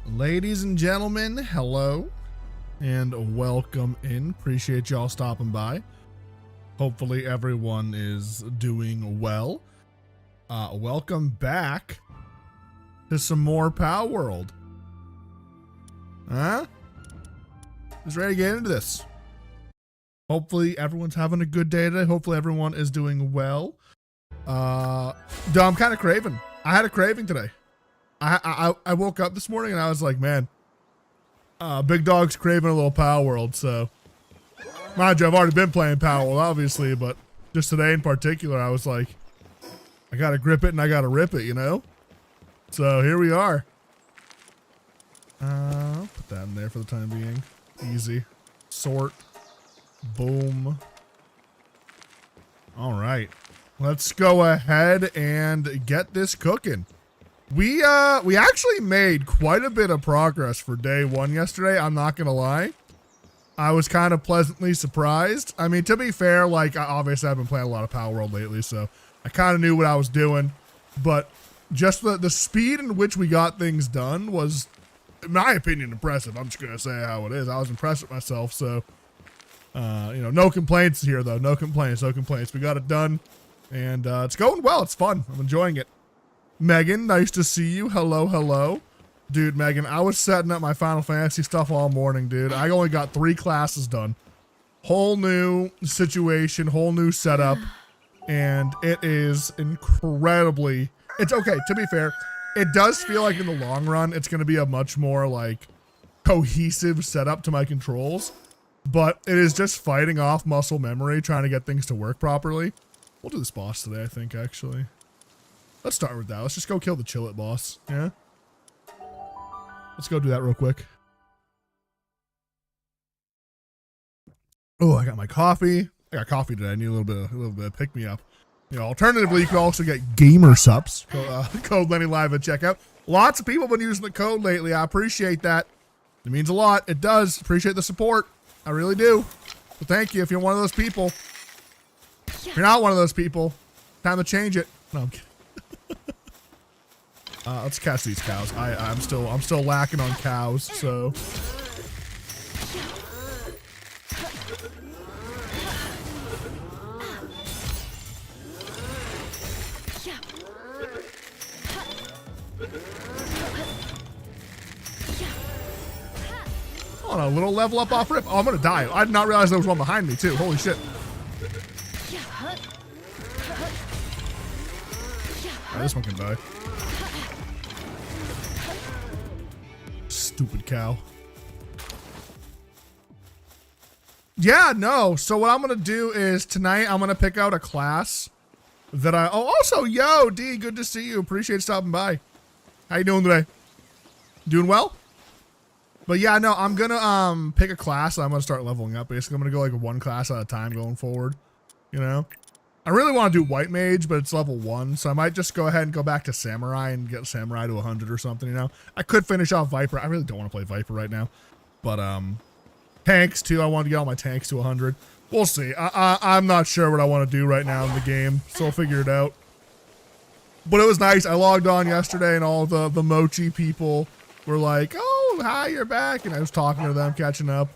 Ladies and gentlemen, hello and welcome in. Appreciate y'all stopping by. Hopefully everyone is doing well. Welcome back to some more Palworld. Huh? Just ready to get into this. Hopefully everyone's having a good day today. Hopefully everyone is doing well. I'm kind of craving. I had a craving today. I woke up this morning and I was like, man, Big Dog's craving a little Palworld. So, mind you, I've already been playing Palworld, obviously, but just today in particular, I was like, I gotta grip it and I gotta rip it, you know? So here we are. I'll put that in there for the time being. Easy. Sort. Boom. All right. Let's go ahead and get this cooking. We actually made quite a bit of progress for day one yesterday. I'm not gonna lie. I was kind of pleasantly surprised. I mean, to be fair, like, obviously I've been playing a lot of Palworld lately, so I kind of knew what I was doing, but just the speed in which we got things done was, in my opinion, impressive. I'm just gonna say how it is. I was impressed with myself, so, you know, no complaints here though. No complaints, no complaints. We got it done, and it's going well. It's fun. I'm enjoying it. Megan, nice to see you. Hello, hello. Dude, Megan, I was setting up my Final Fantasy stuff all morning, dude. I only got 3 classes done. Whole new situation, whole new setup, and it is incredibly... It's okay, to be fair, it does feel like in the long run, it's going to be a much more, like, cohesive setup to my controls, but it is just fighting off muscle memory, trying to get things to work properly. We'll do this boss today, I think, actually. Let's start with that. Let's just go kill the Chill It boss, yeah? Let's go do that real quick. Oh, I got my coffee. I got coffee today. I need a little bit of pick me up. You know, alternatively, you can also get gamer subs. Code Lenny Live at checkout. Lots of people have been using the code lately. I appreciate that. It means a lot. It does. Appreciate the support. I really do. So thank you if you're one of those people. If you're not one of those people, time to change it. No, I'm kidding. Let's catch these cows. I'm still lacking on cows, so. On a little level up off rip. Oh, I'm gonna die. I did not realize there was one behind me too. Holy shit. Oh, this one can die. Stupid cow. Yeah, no. So what I'm going to do is tonight I'm going to pick out a class that I... Oh, also, yo, D, good to see you. Appreciate stopping by. How you doing today? Doing well? But yeah, no, I'm going to pick a class. I'm going to start leveling up. Basically, I'm going to go like 1 class at a time going forward. You know? I really want to do White Mage, but it's level 1, so I might just go ahead and go back to Samurai and get Samurai to 100 or something, you know? I could finish off Viper. I really don't want to play Viper right now. But, tanks, too. I want to get all my tanks to 100. We'll see. I'm not sure what I want to do right now in the game, so I'll figure it out. But it was nice. I logged on yesterday, and all the Mochi people were like, oh, hi, you're back. And I was talking to them, catching up.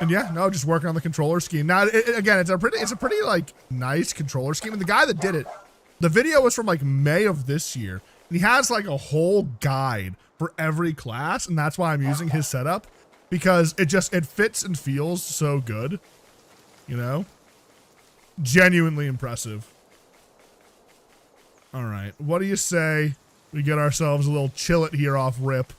And yeah, no, just working on the controller scheme. Now, again, it's a pretty like nice controller scheme. And the guy that did it, the video was from like May of this year, and he has like a whole guide for every class, and that's why I'm using his setup, because it fits and feels so good, you know. Genuinely impressive. All right, what do you say we get ourselves a little Chill It here off rip?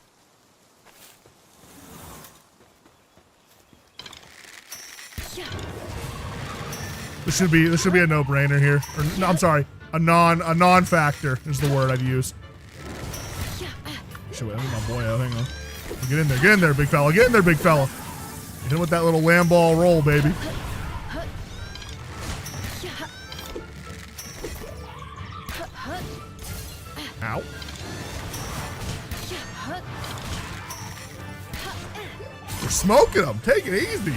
This should be a no-brainer here. Or, no, I'm sorry, a non-factor is the word I'd use. Shit, wait, I need my boy out. Hang on. Get in there, big fella. Get in there, big fella. Hit him with that little lamb ball roll, baby. Ow. We're smoking them. Take it easy.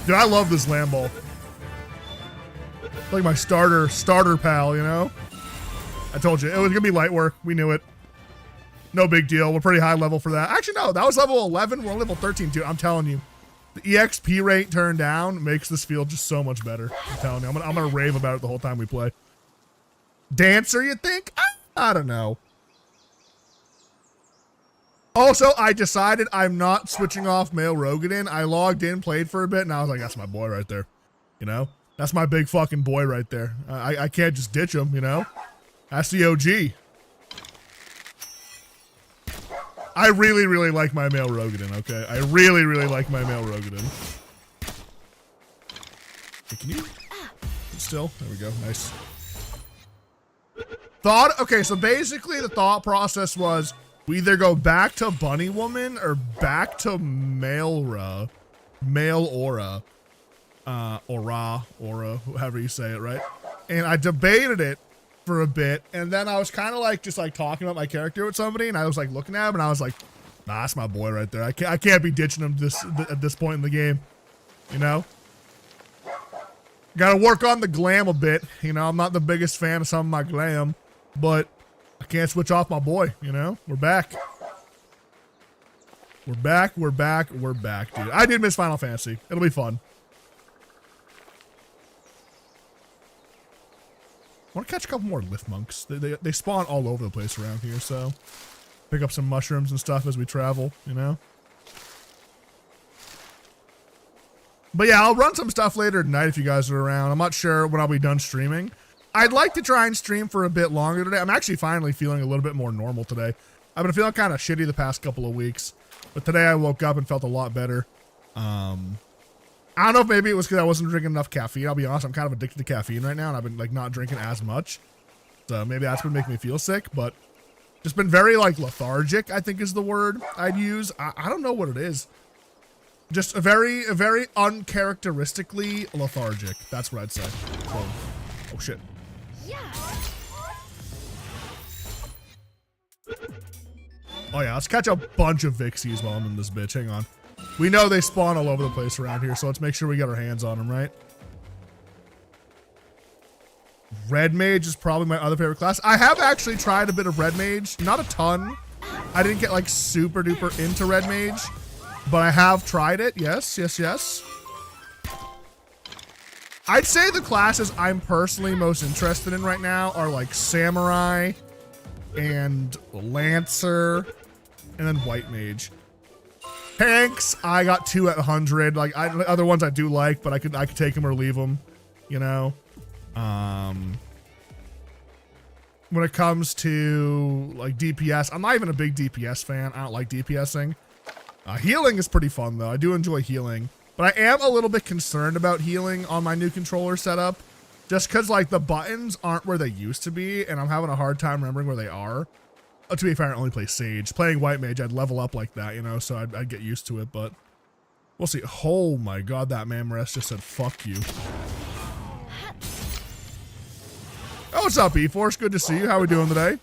Dude, I love this lamb ball. Like my starter pal, you know? I told you, it was gonna be light work. We knew it. No big deal. We're pretty high level for that. Actually, no, that was level 11. We're on level 13, dude. I'm telling you. The EXP rate turned down makes this field just so much better. I'm telling you. I'm gonna rave about it the whole time we play. Dancer, you think? I don't know. Also, I decided I'm not switching off male Rogadin. I logged in, played for a bit, and I was like, that's my boy right there. You know? That's my big fucking boy right there. I can't just ditch him, you know? That's the OG. I really, really like my male Rogadin, okay? I really, really like my male Rogadin. Hey, can you? Still? There we go. Nice. Okay, so basically the thought process was we either go back to Bunny Woman or back to Male Aura, however you say it, right? And I debated it for a bit, and then I was kind of like just like talking about my character with somebody, and I was like looking at him, and I was like, nah, that's my boy right there. I can't be ditching him at this point in the game, you know? Gotta work on the glam a bit, you know? I'm not the biggest fan of some of my glam, but I can't switch off my boy, you know? We're back. We're back, dude. I did miss Final Fantasy. It'll be fun. I want to catch a couple more lift monks. They spawn all over the place around here, so pick up some mushrooms and stuff as we travel, you know? But yeah, I'll run some stuff later tonight if you guys are around. I'm not sure when I'll be done streaming. I'd like to try and stream for a bit longer today. I'm actually finally feeling a little bit more normal today. I've been feeling kind of shitty the past couple of weeks, but today I woke up and felt a lot better. I don't know if maybe it was because I wasn't drinking enough caffeine. I'll be honest, I'm kind of addicted to caffeine right now, and I've been like not drinking as much. So maybe that's been making me feel sick, but just been very like lethargic, I think is the word I'd use. I don't know what it is. Just a very uncharacteristically lethargic. That's what I'd say. So, oh shit. Oh yeah, let's catch a bunch of Vixies while I'm in this bitch. Hang on. We know they spawn all over the place around here, so let's make sure we get our hands on them, right? Red Mage is probably my other favorite class. I have actually tried a bit of Red Mage. Not a ton. I didn't get like super duper into Red Mage, but I have tried it. Yes. I'd say the classes I'm personally most interested in right now are like Samurai and Lancer and then White Mage. Tanks, I got 2 at 100. Like other ones I do like, but I could take them or leave them, you know. When it comes to like DPS, I'm not even a big DPS fan. I don't like DPSing. Healing is pretty fun though. I do enjoy healing, but I am a little bit concerned about healing on my new controller setup, just because like the buttons aren't where they used to be, and I'm having a hard time remembering where they are. To be fair, I only play Sage. Playing White Mage, I'd level up like that, you know, so I'd get used to it, but we'll see. Oh my god, that Mamorest just said, fuck you. Oh, what's up, E-Force? Good to see you. How we doing today?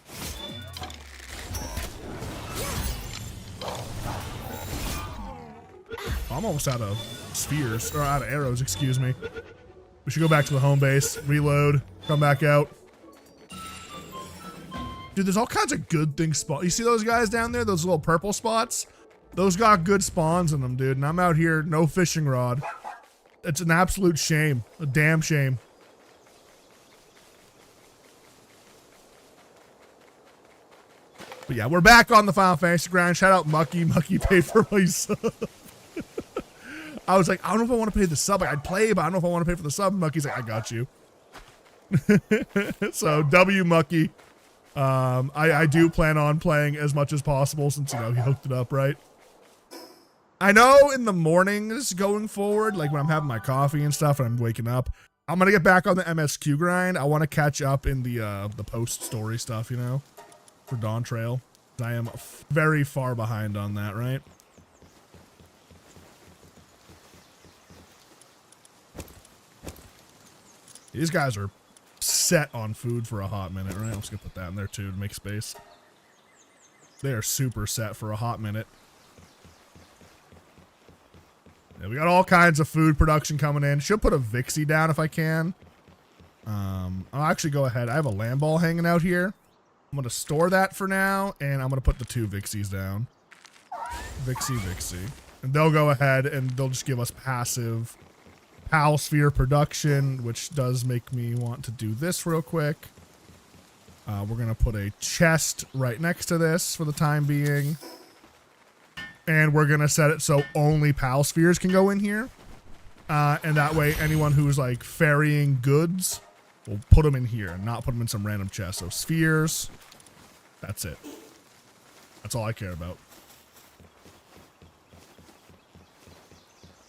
I'm almost out of spheres, or out of arrows, excuse me. We should go back to the home base, reload, come back out. Dude, there's all kinds of good things spawn. You see those guys down there? Those little purple spots? Those got good spawns in them, dude. And I'm out here, no fishing rod. It's an absolute shame. A damn shame. But yeah, we're back on the Final Fantasy grind. Shout out Mucky. Mucky paid for my sub. I was like, I don't know if I want to pay the sub. Like, I'd play, but I don't know if I want to pay for the sub. Mucky's like, I got you. So, W Mucky. I do plan on playing as much as possible since, you know, he hooked it up, right? I know in the mornings going forward, like when I'm having my coffee and stuff and I'm waking up, I'm going to get back on the MSQ grind. I want to catch up in the post-story stuff, you know, for Dawn Trail. I am very far behind on that, right? These guys are set on food for a hot minute, right? I'm just gonna put that in there too to make space. They are super set for a hot minute. Yeah, we got all kinds of food production coming in. Should put a Vixie down if I can. I'll actually go ahead. I have a lamb ball hanging out here. I'm going to store that for now, and I'm going to put the 2 Vixies down. Vixie. And they'll go ahead and they'll just give us passive Pal Sphere production, which does make me want to do this real quick. We're going to put a chest right next to this for the time being. And we're going to set it so only Pal Spheres can go in here. And that way, anyone who's like ferrying goods, we'll put them in here and not put them in some random chest. So spheres, that's it. That's all I care about.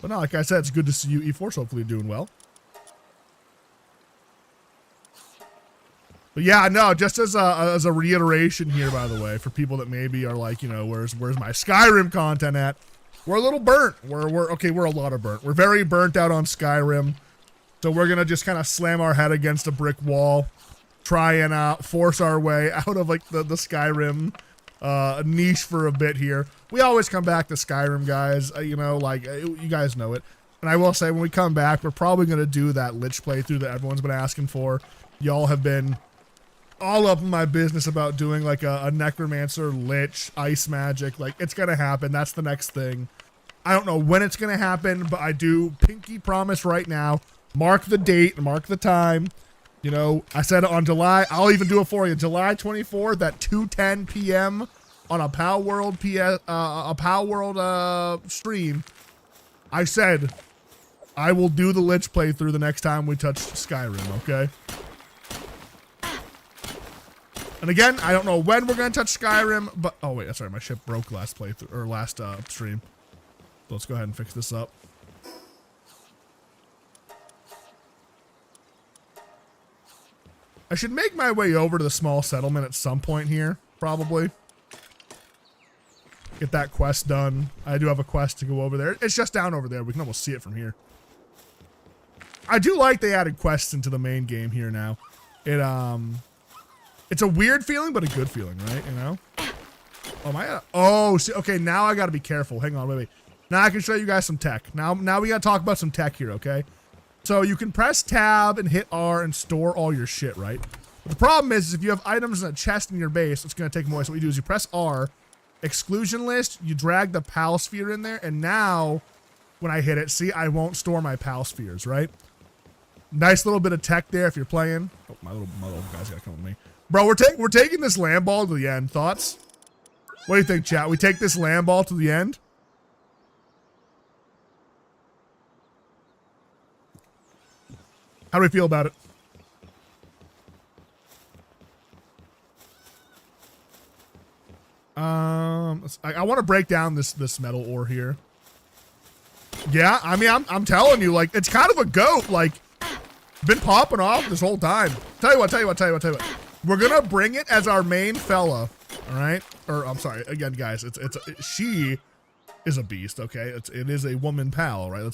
But no, like I said, it's good to see you, E-Force. Hopefully you're doing well. But yeah, no, just as a reiteration here, by the way, for people that maybe are like, you know, where's my Skyrim content at? We're a little burnt. We're a lot of burnt. We're very burnt out on Skyrim. So we're going to just kind of slam our head against a brick wall, try and force our way out of like the Skyrim niche for a bit here. We always come back to Skyrim, guys. You know, like you guys know it. And I will say when we come back, we're probably going to do that Lich playthrough that everyone's been asking for. Y'all have been all up in my business about doing like a Necromancer, Lich, Ice Magic. Like it's going to happen. That's the next thing. I don't know when it's going to happen, but I do pinky promise right now. Mark the date, mark the time. You know, I said it on July. I'll even do it for you. July 24th at 2:10 p.m. on a Palworld stream. I said I will do the Lich playthrough the next time we touch Skyrim, okay? And again, I don't know when we're going to touch Skyrim, but... Oh, wait, sorry, my ship broke last playthrough, or last stream. So let's go ahead and fix this up. I should make my way over to the small settlement at some point here, probably. Get that quest done. I do have a quest to go over there. It's just down over there. We can almost see it from here. I do like they added quests into the main game here now. It's a weird feeling, but a good feeling, right? You know? Oh, my... Oh, see, okay, now I gotta be careful. Hang on, wait. Now I can show you guys some tech. Now we gotta talk about some tech here, okay? So you can press tab and hit R and store all your shit, right? But the problem is if you have items in a chest in your base, it's going to take more. So what you do is you press R, exclusion list, you drag the Pal Sphere in there, and now when I hit it, see, I won't store my Pal Spheres, right? Nice little bit of tech there if you're playing. Oh, my little guy's got to come with me. Bro, we're taking this lamb ball to the end. Thoughts? What do you think, chat? We take this lamb ball to the end? How do we feel about it? I want to break down this metal ore here. Yeah, I mean, I'm telling you, like, it's kind of a goat. Like, been popping off this whole time. Tell you what. We're gonna bring it as our main fella. All right, or I'm sorry, again, guys. She is a beast. Okay, it is a woman pal. Right?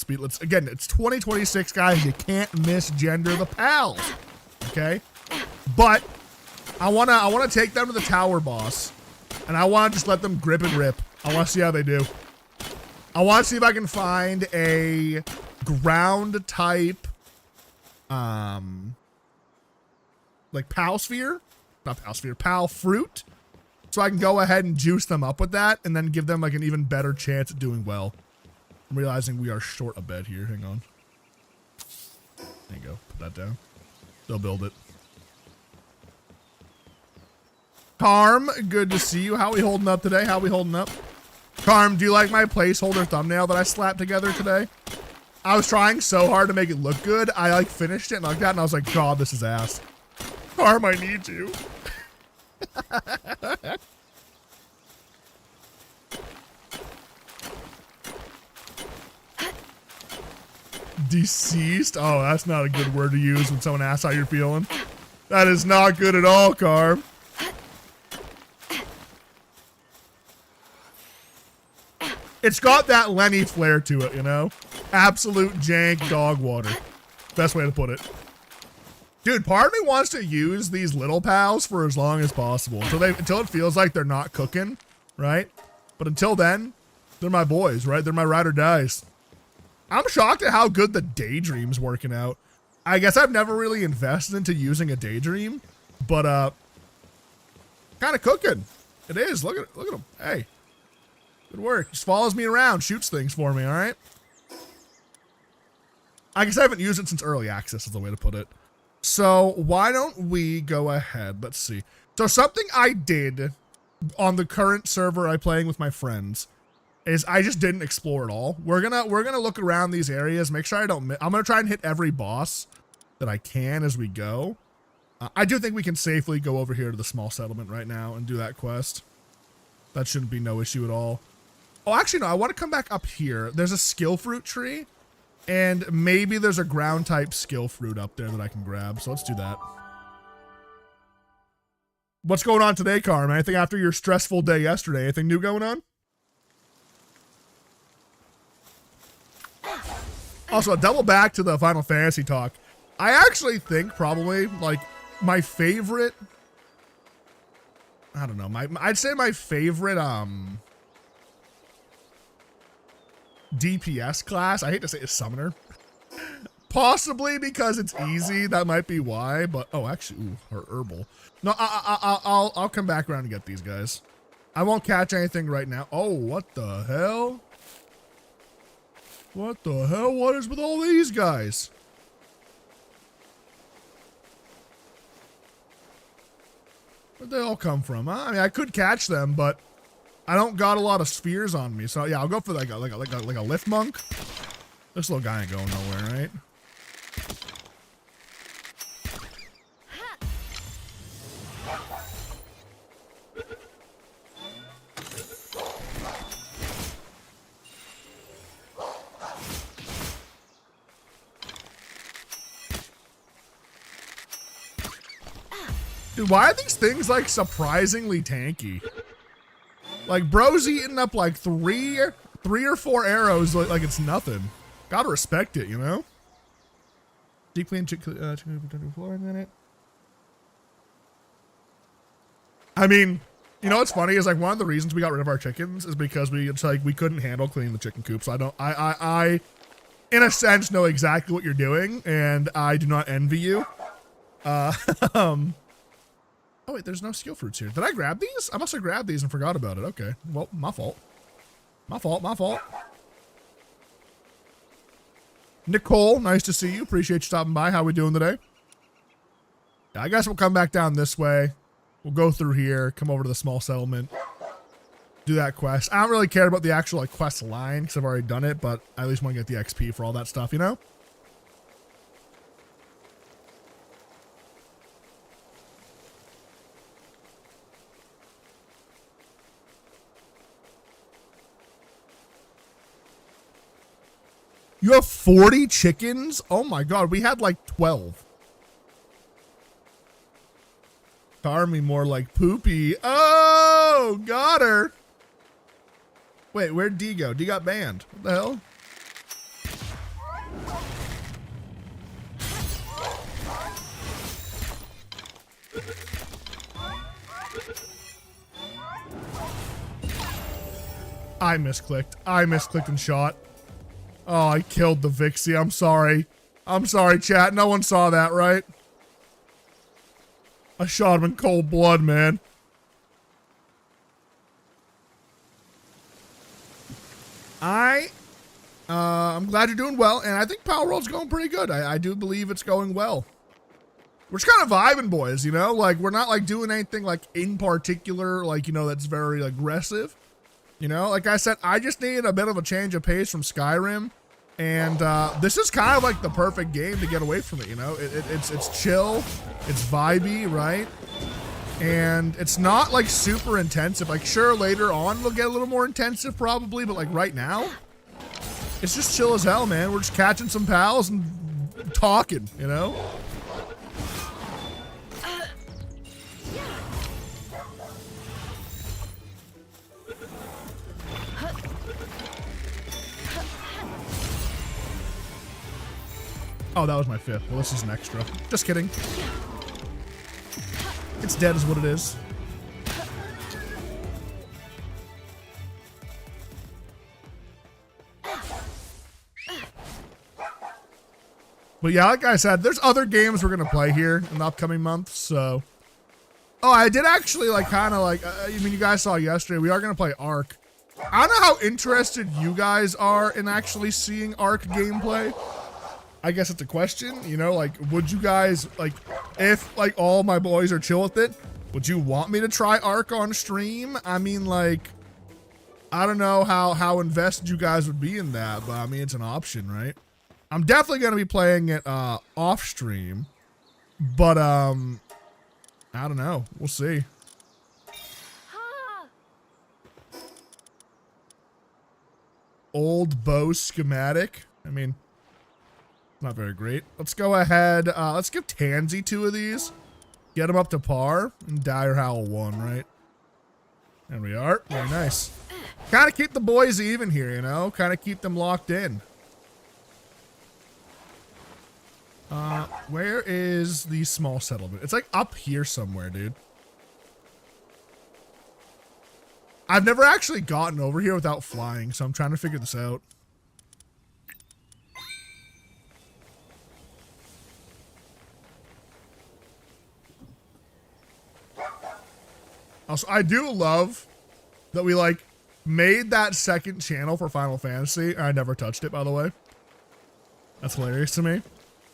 Again, it's 2026, guys. You can't misgender the pals. Okay, but I wanna take them to the tower boss, and I wanna just let them grip and rip. I wanna see how they do. I wanna see if I can find a ground type, like Pal Sphere, not Pal Sphere, Pal Fruit. So I can go ahead and juice them up with that and then give them like an even better chance at doing well. I'm realizing we are short a bed here. Hang on. There you go. Put that down. They'll build it. Carm, good to see you. How we holding up today? How we holding up? Carm, do you like my placeholder thumbnail that I slapped together today? I was trying so hard to make it look good. I like finished it and like that and I was like, God, this is ass. Carm, I need you. Deceased? Oh, that's not a good word to use when someone asks how you're feeling. That is not good at all, Carm. It's got that Lenny flair to it, you know? Absolute jank dog water. Best way to put it. Dude, part of me wants to use these little pals for as long as possible until it feels like they're not cooking, right? But until then, they're my boys, right? They're my ride or dies. I'm shocked at how good the Daydream's working out. I guess I've never really invested into using a daydream, but kind of cooking. It is. Look at him. Hey, good work. Just follows me around, shoots things for me. All right. I guess I haven't used it since early access is the way to put it. So why don't we go ahead? Let's see. So something I did on the current server I'm playing with my friends is I just didn't explore at all. We're gonna look around these areas, make sure I don't miss. I'm gonna try and hit every boss that I can as we go. I do think we can safely go over here to the small settlement right now and do that quest. That shouldn't be no issue at all. Oh, actually no, I want to come back up here. There's a skill fruit tree, and maybe there's a ground type skill fruit up there that I can grab. So let's do that. What's going on today, Carm? Anything after your stressful day yesterday? Anything new going on? Also, double back to the Final Fantasy talk. I actually think probably like my favorite, I don't know, I'd say my favorite DPS class, I hate to say is Summoner. Possibly because it's easy, that might be why, but oh actually, ooh, or Herbal. No, I'll come back around and get these guys. I won't catch anything right now. Oh, what the hell? What the hell? What is with all these guys? Where'd they all come from? Huh? I mean, I could catch them, but I don't got a lot of spheres on me. So yeah, I'll go for like a lift monk. This little guy ain't going nowhere, right? Dude, why are these things like surprisingly tanky? Like bro's eating up like three or four arrows like it's nothing. Gotta respect it, you know? Deep clean chicken floor in it. I mean, you know what's funny is like one of the reasons we got rid of our chickens is because we couldn't handle cleaning the chicken coop. So I in a sense know exactly what you're doing, and I do not envy you. Oh wait, there's no skill fruits here. Did I grab these? I must have grabbed these and forgot about it. Okay, well, my fault. My fault. Nicole, nice to see you. Appreciate you stopping by. How we doing today? Yeah, I guess we'll come back down this way. We'll go through here, come over to the small settlement, do that quest. I don't really care about the actual like quest line because I've already done it, but I at least want to get the XP for all that stuff, you know? You have 40 chickens? Oh my god, we had like 12. Car me more like Poopy. Oh, got her. Wait, where'd D go? D got banned. What the hell? I misclicked and shot. Oh, I killed the Vixie. I'm sorry. I'm sorry, chat. No one saw that, right? I shot him in cold blood, man. I'm glad you're doing well, and I think Palworld's going pretty good. I do believe it's going well. We're just kind of vibing, boys, you know? Like, we're not, like, doing anything, like, in particular, like, you know, that's very aggressive. You know, like I said, I just needed a bit of a change of pace from Skyrim, and this is kind of like the perfect game to get away from it, you know? It's chill, it's vibey, right? And it's not like super intensive. Like sure, later on it'll get a little more intensive probably, but like right now, it's just chill as hell, man. We're just catching some pals and talking, you know? Oh, that was my fifth. Well, this is an extra. Just kidding. It's dead is what it is. But yeah, like I said, there's other games we're gonna play here in the upcoming months. So, oh, I did actually like kind of like. I mean, you guys saw yesterday. We are gonna play Ark. I don't know how interested you guys are in actually seeing Ark gameplay. I guess it's a question, you know, like, would you guys, like, if, like, all my boys are chill with it, would you want me to try Ark on stream? I mean, like, I don't know how invested you guys would be in that, but, I mean, it's an option, right? I'm definitely going to be playing it off stream, but, I don't know. We'll see. Old bow schematic. I mean... not very great. Let's go ahead. Let's give Tansy 2 of these. Get him up to par. And Dire Howl 1, right? There we are. Very nice. Kind of keep the boys even here, you know? Kind of keep them locked in. Where is the small settlement? It's like up here somewhere, dude. I've never actually gotten over here without flying, so I'm trying to figure this out. Also, I do love that we, like, made that second channel for Final Fantasy. I never touched it, by the way. That's hilarious to me.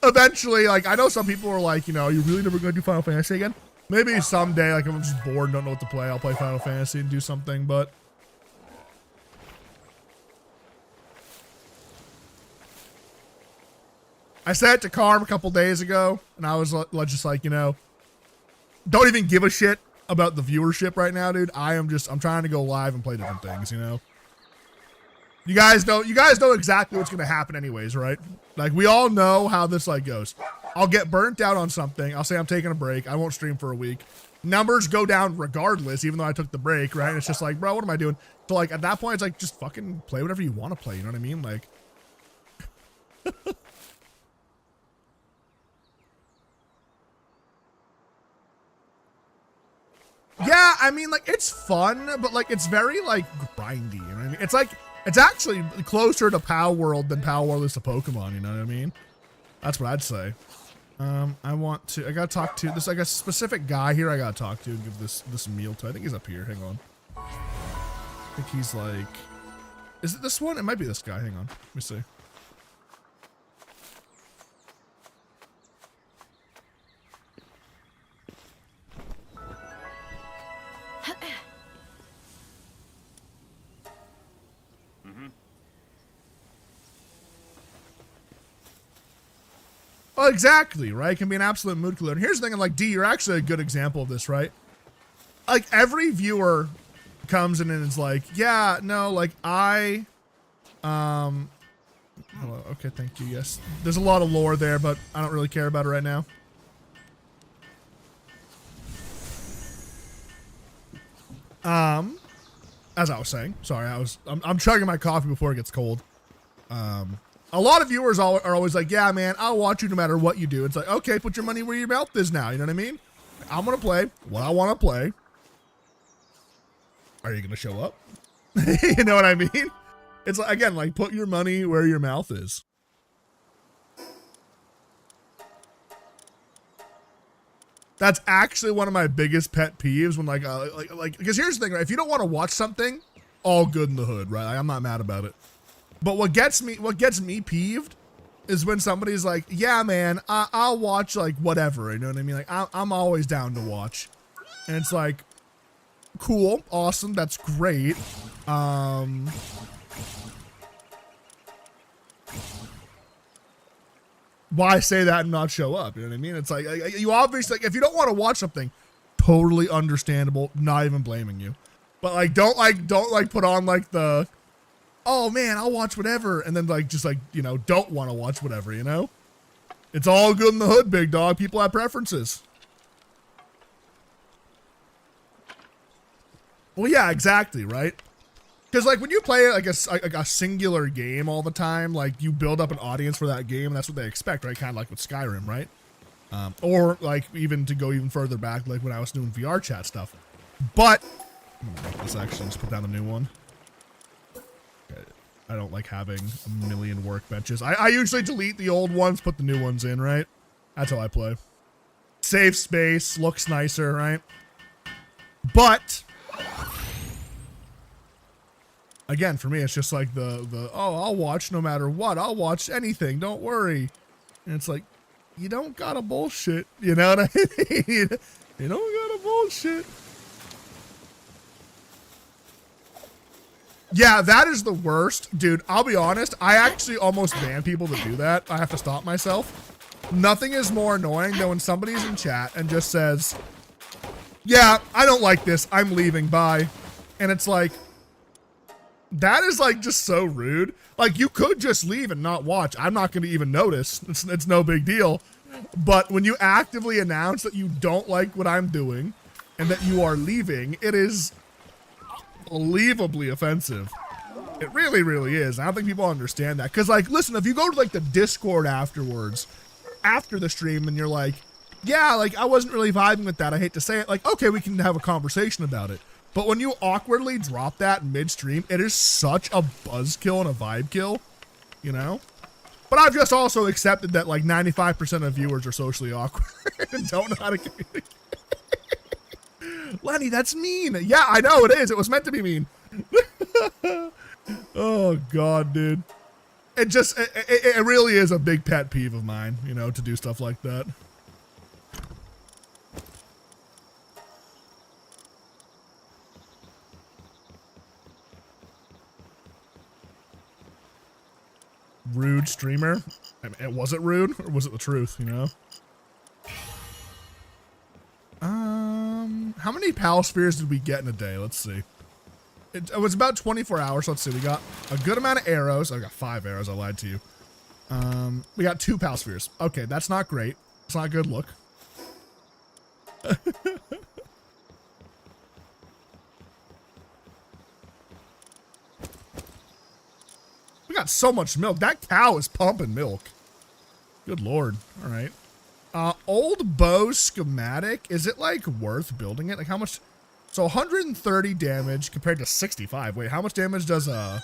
Eventually, like, I know some people are like, you know, are you really never going to do Final Fantasy again? Maybe someday, like, if I'm just bored and don't know what to play, I'll play Final Fantasy and do something, but... I said it to Carm a couple days ago, and I was just like, you know, don't even give a shit about the viewership right now, dude. I'm trying to go live and play different things, you know? You guys know exactly what's gonna happen anyways, right? Like, we all know how this, like, goes. I'll get burnt out on something. I'll say I'm taking a break. I won't stream for a week. Numbers go down regardless, even though I took the break, right? And it's just like, bro, what am I doing? So, like, at that point, it's like, just fucking play whatever you want to play, you know what I mean? Like... Yeah, I mean, like, it's fun, but, like, it's very, like, grindy, you know what I mean? It's, like, it's actually closer to Palworld than Palworld is to Pokemon, you know what I mean? That's what I'd say. I gotta talk to, there's, like, a specific guy here I gotta talk to and give this meal to. I think he's up here, hang on. I think he's, like, is it this one? It might be this guy, hang on, let me see. Well, exactly, right? It can be an absolute mood killer. And here's the thing, I'm like, D, you're actually a good example of this, right? Like, every viewer comes in and is like, yeah, no, like, hello, okay, thank you, yes. There's a lot of lore there, but I don't really care about it right now. As I was saying, sorry, I'm chugging my coffee before it gets cold. A lot of viewers are always like, yeah, man, I'll watch you no matter what you do. It's like, okay, put your money where your mouth is now. You know what I mean? I'm going to play what I want to play. Are you going to show up? You know what I mean? It's like, again, like, put your money where your mouth is. That's actually one of my biggest pet peeves when like, because here's the thing, right? If you don't want to watch something, all good in the hood, right? Like, I'm not mad about it. But what gets me peeved is when somebody's like, yeah, man, I'll watch, like, whatever, you know what I mean? Like, I'm always down to watch. And it's like, cool, awesome, that's great. Why say that and not show up? You know what I mean? It's like, you obviously, like, if you don't want to watch something, totally understandable, not even blaming you. But, like, don't put on, like, the... oh man, I'll watch whatever, and then like just like, you know, don't want to watch whatever, you know? It's all good in the hood, big dog. People have preferences. Well, yeah, exactly, right? Because like when you play like a singular game all the time, like you build up an audience for that game, and that's what they expect, right? Kind of like with Skyrim, right? Or like even to go even further back, like when I was doing VR chat stuff. But let's actually just put down the new one. I don't like having a million workbenches. I usually delete the old ones, put the new ones in, right? That's how I play. Save space, looks nicer, right? But again, for me, it's just like oh, I'll watch no matter what. I'll watch anything. Don't worry. And it's like, you don't gotta bullshit. You know what I mean? You don't gotta bullshit. Yeah, that is the worst. Dude, I'll be honest. I actually almost ban people to do that. I have to stop myself. Nothing is more annoying than when somebody's in chat and just says, yeah, I don't like this. I'm leaving. Bye. And it's like, that is like just so rude. Like, you could just leave and not watch. I'm not going to even notice. It's no big deal. But when you actively announce that you don't like what I'm doing and that you are leaving, it is unbelievably offensive. It really, really is. I don't think people understand that. Because, like, listen, if you go to, like, the Discord afterwards, after the stream, and you're like, yeah, like, I wasn't really vibing with that. I hate to say it. Like, okay, we can have a conversation about it. But when you awkwardly drop that midstream, it is such a buzzkill and a vibe kill, you know? But I've just also accepted that, like, 95% of viewers are socially awkward and don't know how to communicate. Lenny, that's mean. Yeah, I know it is. It was meant to be mean. Oh, God, dude. It just, it really is a big pet peeve of mine, you know, to do stuff like that. Rude streamer. I mean, was it rude or was it the truth, you know? How many pal spheres did we get in a day? Let's see. It was about 24 hours. Let's see. We got a good amount of arrows. I got 5 arrows. I lied to you. We got 2 pal spheres. Okay, that's not great. It's not a good look. We got so much milk. That cow is pumping milk. Good Lord. All right. Old bow schematic. Is it like worth building it? Like how much? So 130 damage compared to 65. Wait, how much damage does the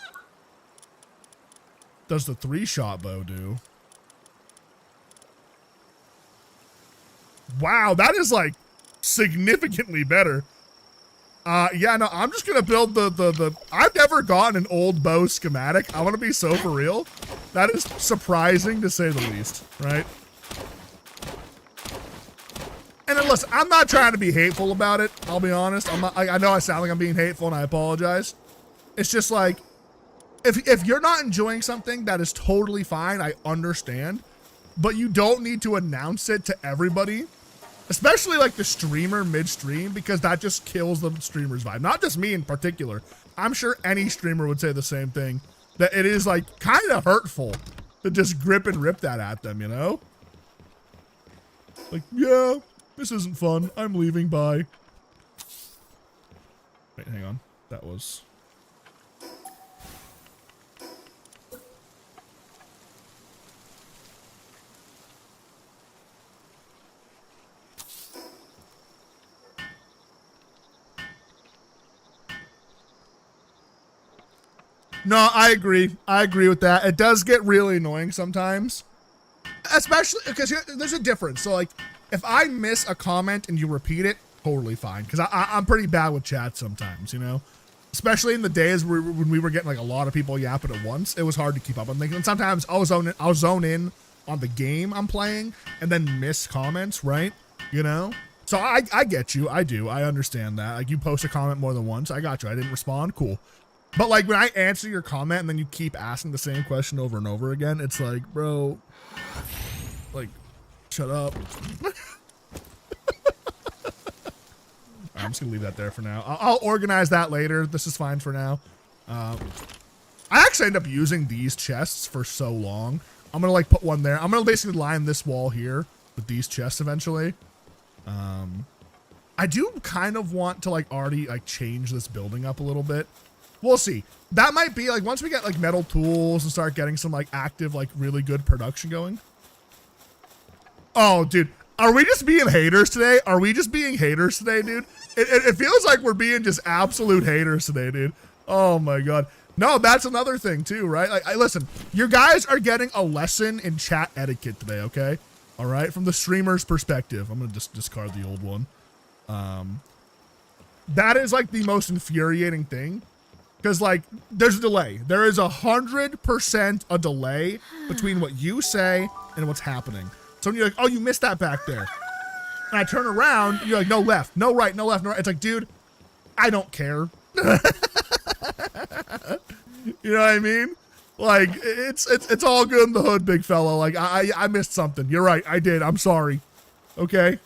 3-shot bow do? Wow, that is like significantly better. Yeah, no, I'm just gonna build the I've never gotten an old bow schematic. I want to be so for real. That is surprising to say the least, right? And then listen, I'm not trying to be hateful about it. I'll be honest. I'm not, I know I sound like I'm being hateful and I apologize. It's just like, if you're not enjoying something, that is totally fine. I understand. But you don't need to announce it to everybody. Especially like the streamer midstream, because that just kills the streamer's vibe. Not just me in particular. I'm sure any streamer would say the same thing. That it is like kind of hurtful to just grip and rip that at them, you know? Like, yeah, this isn't fun. I'm leaving. Bye. Wait, hang on. That was... No, I agree. I agree with that. It does get really annoying sometimes. Especially because there's a difference. So like, if I miss a comment and you repeat it, totally fine. Because I'm pretty bad with chat sometimes, you know? Especially in the days when we were getting like a lot of people yapping at once. It was hard to keep up on things. And sometimes I'll zone in on the game I'm playing and then miss comments, right? You know? So I get you. I do. I understand that. Like you post a comment more than once. I got you. I didn't respond. Cool. But like when I answer your comment and then you keep asking the same question over and over again, it's like, bro, like, shut up. I'm just gonna leave that there for now. I'll organize that later. This is fine for now. I actually end up using these chests for so long. I'm gonna like put one there. I'm gonna basically line this wall here with these chests eventually. I do kind of want to like already like change this building up a little bit. We'll see. That might be like once we get like metal tools and start getting some like active, like really good production going. Oh, dude. Are we just being haters today? Are we just being haters today, dude? It feels like we're being just absolute haters today, dude. Oh my God. No, that's another thing too, right? Like, listen, your guys are getting a lesson in chat etiquette today, okay? All right, from the streamer's perspective. I'm gonna just discard the old one. That is like the most infuriating thing, because like there's a delay. There is 100% a delay between what you say and what's happening. So when you're like, oh, you missed that back there, and I turn around, you're like, no left, no right, no left, no right. It's like, dude, I don't care. You know what I mean? Like, it's all good in the hood, big fella. Like, I missed something. You're right, I did. I'm sorry. Okay?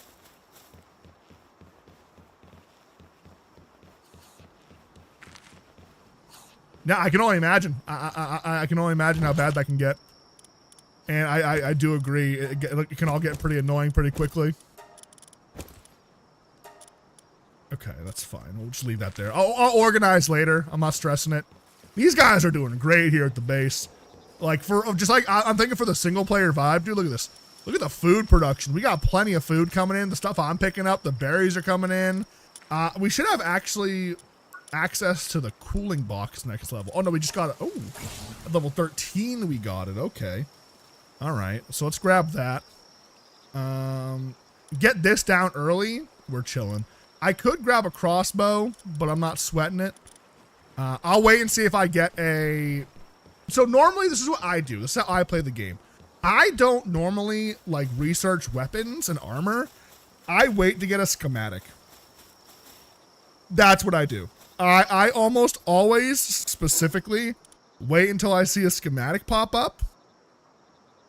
Now, I can only imagine. I can only imagine how bad that can get. And I do agree. It can all get pretty annoying pretty quickly. Okay, that's fine. We'll just leave that there. I'll organize later. I'm not stressing it. These guys are doing great here at the base. Like, I'm thinking for the single player vibe, dude, look at this. Look at the food production. We got plenty of food coming in. The stuff I'm picking up, the berries are coming in. We should have actually access to the cooling box next level. Oh, no, we just got it. Oh, at level 13 we got it. Okay. All right, so let's grab that. Get this down early. We're chilling. I could grab a crossbow, but I'm not sweating it. I'll wait and see if I get a... So normally this is what I do. This is how I play the game. I don't normally like research weapons and armor. I wait to get a schematic. That's what I do. I almost always specifically wait until I see a schematic pop up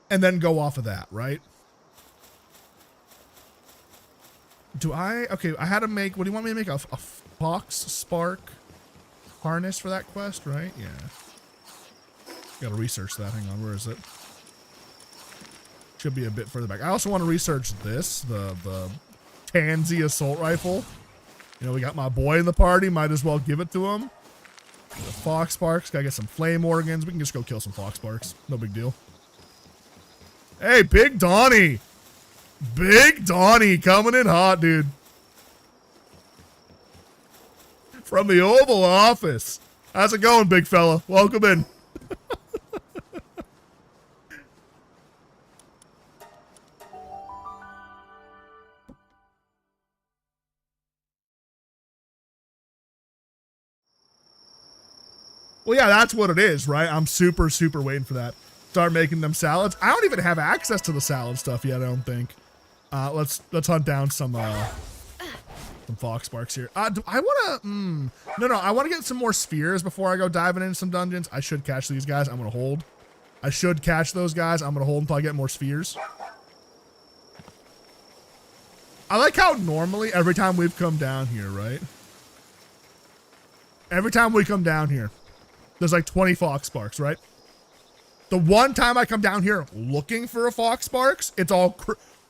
and then go off of that, right? Okay, I had to make, what do you want me to make? A fox spark harness for that quest, right? Yeah. Gotta research that. Hang on, where is it? Should be a bit further back. I also want to research this, the Tansy assault rifle. You know, we got my boy in the party, might as well give it to him. The fox sparks, gotta get some flame organs. We can just go kill some fox sparks. No big deal. Hey, Big Donnie! Big Donnie coming in hot, dude. From the Oval Office. How's it going, big fella? Welcome in. Well, yeah, that's what it is, right? I'm super waiting for that. Start making them salads. I don't even have access to the salad stuff yet, I don't think. Let's hunt down some fox sparks here. Do I want to? No, I want to get some more spheres before I go diving into some dungeons. I should catch these guys. I'm gonna hold. I should catch those guys. I'm gonna hold until I get more spheres. I like how normally every time we've come down here, right? Every time we come down here, there's like 20 fox sparks, right? The one time I come down here looking for a fox sparks, it's all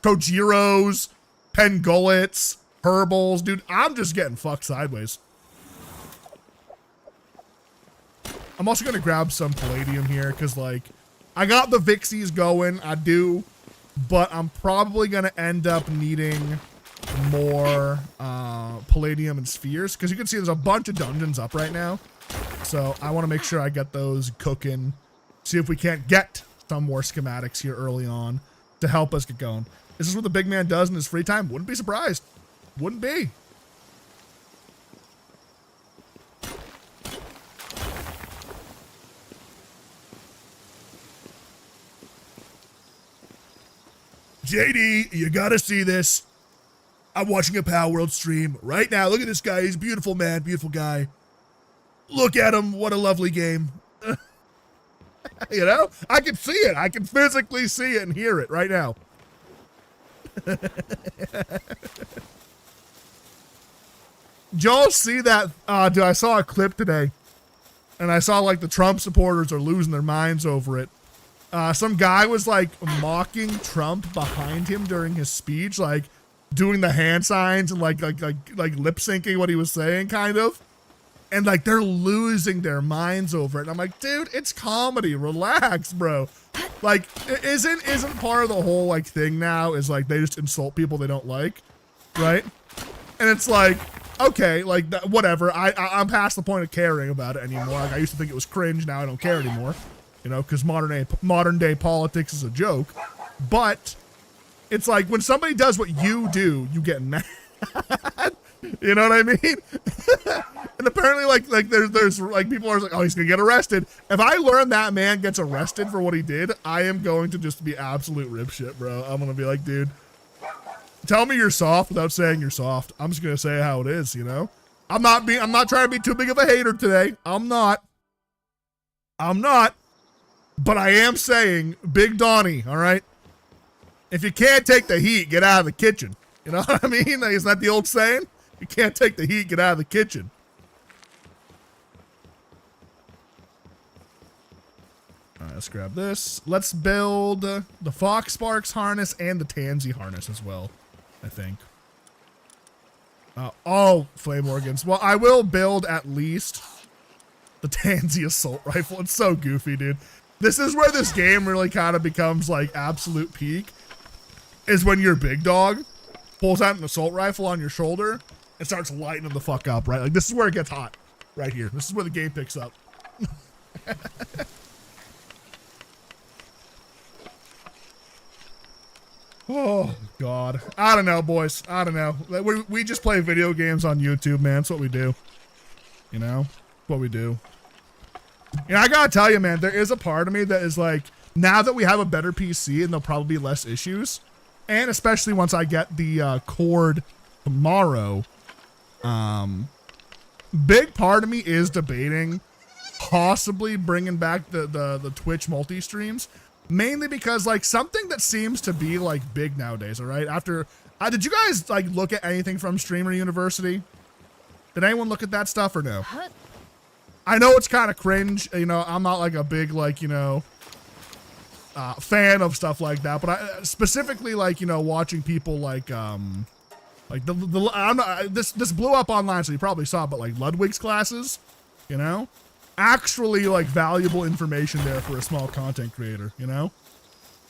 Kojiros, Pengullets, Herbals. Dude, I'm just getting fucked sideways. I'm also going to grab some Palladium here because, like, I got the Vixies going. I do. But I'm probably going to end up needing more Palladium and Spheres because you can see there's a bunch of dungeons up right now. So I want to make sure I get those cooking. See if we can't get some more schematics here early on to help us get going. Is this what the big man does in his free time? Wouldn't be surprised. Wouldn't be. JD, you gotta see this. I'm watching a Palworld stream right now. Look at this guy. He's a beautiful man, beautiful guy. Look at him. What a lovely game. You know, I can see it. I can physically see it and hear it right now. Did y'all see that? Dude, I saw a clip today and I saw like the Trump supporters are losing their minds over it. Some guy was like mocking Trump behind him during his speech, like doing the hand signs and like lip syncing what he was saying, kind of. And like they're losing their minds over it. And I'm like, dude, it's comedy. Relax, bro. Like, isn't part of the whole like thing now is like they just insult people they don't like, right? And it's like, okay, like whatever. I'm past the point of caring about it anymore. Like I used to think it was cringe. Now I don't care anymore. You know, because modern day politics is a joke. But it's like when somebody does what you do, you get mad. You know what I mean? And apparently, like there's like people are like, oh, he's gonna get arrested. If I learn that man gets arrested for what he did, I am going to just be absolute ripshit, bro. I'm gonna be like, dude, tell me you're soft without saying you're soft. I'm just gonna say how it is, you know? I'm not trying to be too big of a hater today. I'm not. But I am saying, Big Donnie, all right? If you can't take the heat, get out of the kitchen. You know what I mean? Like, isn't that the old saying? You can't take the heat, get out of the kitchen. All right, let's grab this. Let's build the Fox Sparks harness and the Tansy harness as well, I think. Oh, flame organs. Well, I will build at least the Tansy assault rifle. It's so goofy, dude. This is where this game really kind of becomes like absolute peak, is when your big dog pulls out an assault rifle on your shoulder and starts lighting the fuck up, right? Like this is where it gets hot, right here. This is where the game picks up. Oh, God. I don't know, boys. I don't know. We just play video games on YouTube, man. That's what we do. You know? What we do. You know, I gotta tell you, man, there is a part of me that is like, now that we have a better PC and there'll probably be less issues, and especially once I get the cord tomorrow, big part of me is debating possibly bringing back the Twitch multi-streams. Mainly because, like, something that seems to be, like, big nowadays, all right? After, did you guys, like, look at anything from Streamer University? Did anyone look at that stuff or no? I know it's kind of cringe. You know, I'm not, like, a big, like, you know, fan of stuff like that. But I specifically, like, you know, watching people, like I'm not, this blew up online, so you probably saw it, but, like, Ludwig's classes, you know? Actually, like, valuable information there for a small content creator, you know?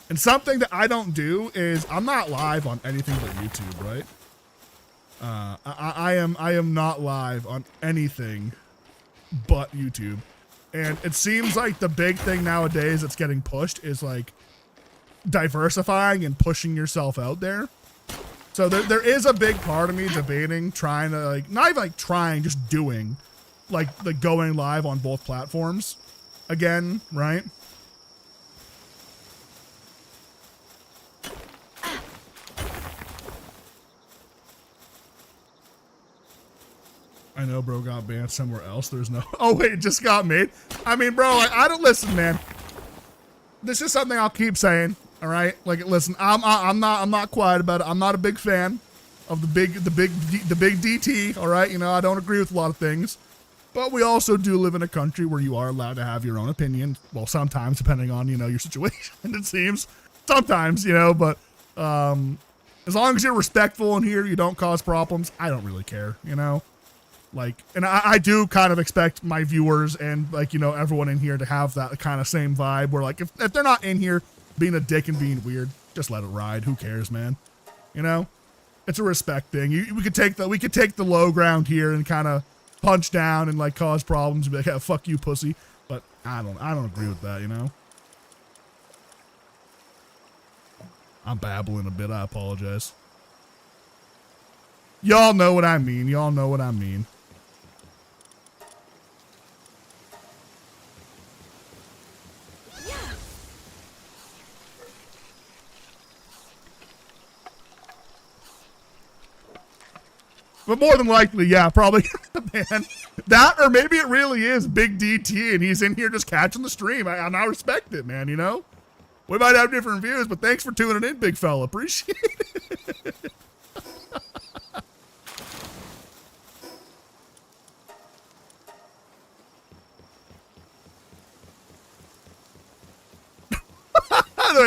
And something that I don't do is I'm not live on anything but YouTube, right? I am not live on anything but YouTube. And it seems like the big thing nowadays that's getting pushed is like diversifying and pushing yourself out there. So there is a big part of me debating, trying to, like, not even like trying, just doing, like going live on both platforms again, right? I know bro got banned somewhere else. There's no, oh wait, it just got made. I mean, bro, like, I don't listen, man. This is something I'll keep saying. All right. Like, listen, I'm not quiet about it. I'm not a big fan of the big DT. All right. You know, I don't agree with a lot of things, but we also do live in a country where you are allowed to have your own opinion. Well, sometimes depending on, you know, your situation, it seems sometimes, you know, but, as long as you're respectful in here, you don't cause problems. I don't really care, you know? Like, and I do kind of expect my viewers and, like, you know, everyone in here to have that kind of same vibe where, like, if they're not in here being a dick and being weird, just let it ride. Who cares, man? You know, it's a respect thing. We could take the low ground here and kind of punch down and, like, cause problems and be like, yeah, fuck you, pussy. But I don't agree with that, you know? I'm babbling a bit. I apologize. Y'all know what I mean. Y'all know what I mean. But more than likely, yeah, probably, man. That, or maybe it really is Big DT and he's in here just catching the stream. I respect it, man, you know? We might have different views, but thanks for tuning in, big fella. Appreciate it.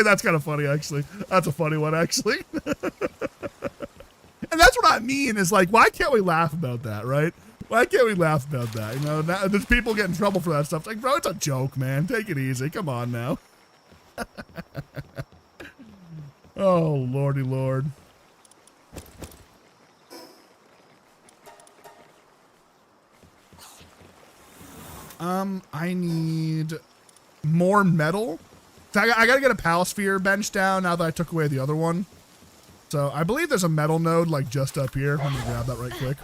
That's kind of funny, actually. That's a funny one, actually. And that's what I mean, is like, why can't we laugh about that, right? Why can't we laugh about that? You know, now, there's people get in trouble for that stuff. It's like, bro, it's a joke, man. Take it easy. Come on now. Oh, lordy lord. I need more metal. So I gotta get a Palsphere bench down now that I took away the other one. So I believe there's a metal node like just up here. Let me grab that right quick.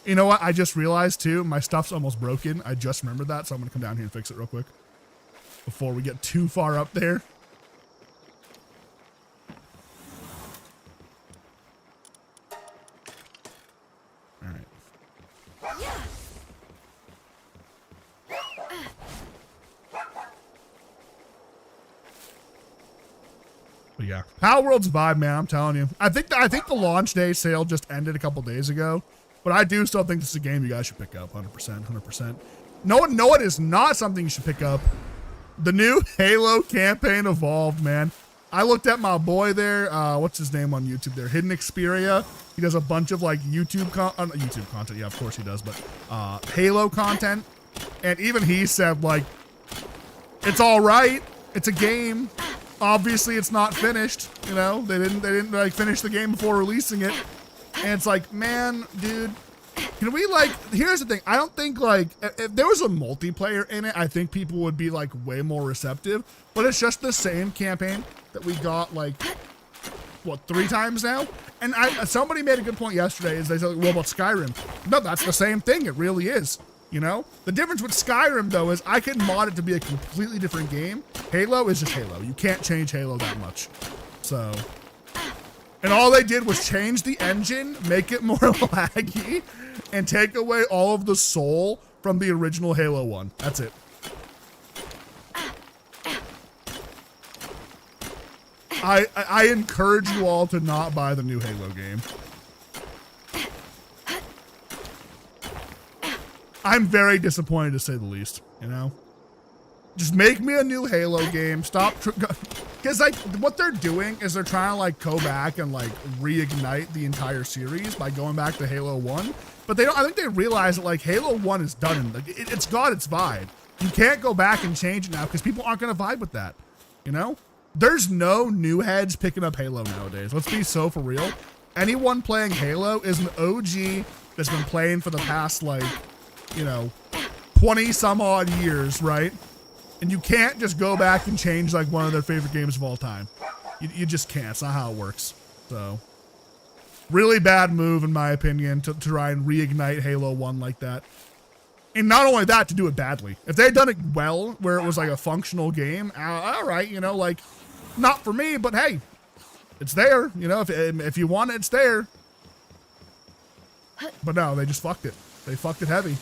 You know what? I just realized too, my stuff's almost broken. I just remembered that, so I'm gonna come down here and fix it real quick before we get too far up there. All right. But yeah, Palworld's vibe, man. I'm telling you. I think the launch day sale just ended a couple days ago. But I do still think this is a game you guys should pick up, 100%, 100%. No, it is not something you should pick up. The new Halo campaign Evolved, man. I looked at my boy there, what's his name on YouTube there? Hidden Xperia. He does a bunch of like YouTube content, yeah, of course he does, but Halo content. And even he said like, it's all right. It's a game. Obviously it's not finished, you know? They didn't like finish the game before releasing it. And it's like, man, dude, can we like, here's the thing. I don't think like, if there was a multiplayer in it, I think people would be like way more receptive, but it's just the same campaign that we got like, what, 3 times now? And somebody made a good point yesterday is they said, well, about Skyrim? No, that's the same thing. It really is. You know, the difference with Skyrim though is I can mod it to be a completely different game. Halo is just Halo. You can't change Halo that much. So, and all they did was change the engine, make it more laggy, and take away all of the soul from the original Halo 1. That's it. I encourage you all to not buy the new Halo game. I'm very disappointed to say the least, you know? Just make me a new Halo game. Stop, because like what they're doing is they're trying to like go back and like reignite the entire series by going back to Halo 1. But they don't, I think they realize that like Halo 1 is done. Like it's got its vibe. You can't go back and change it now because people aren't going to vibe with that, you know? There's no new heads picking up Halo nowadays. Let's be so for real. Anyone playing Halo is an OG that's been playing for the past like, you know, 20 some odd years, right? And you can't just go back and change like one of their favorite games of all time. You just can't. It's not how it works. So, really bad move in my opinion to try and reignite Halo 1 like that. And not only that, to do it badly. If they had done it well, where it was like a functional game, all right, you know, like, not for me, but hey, it's there. You know, if you want it, it's there. But no, they just fucked it. They fucked it heavy.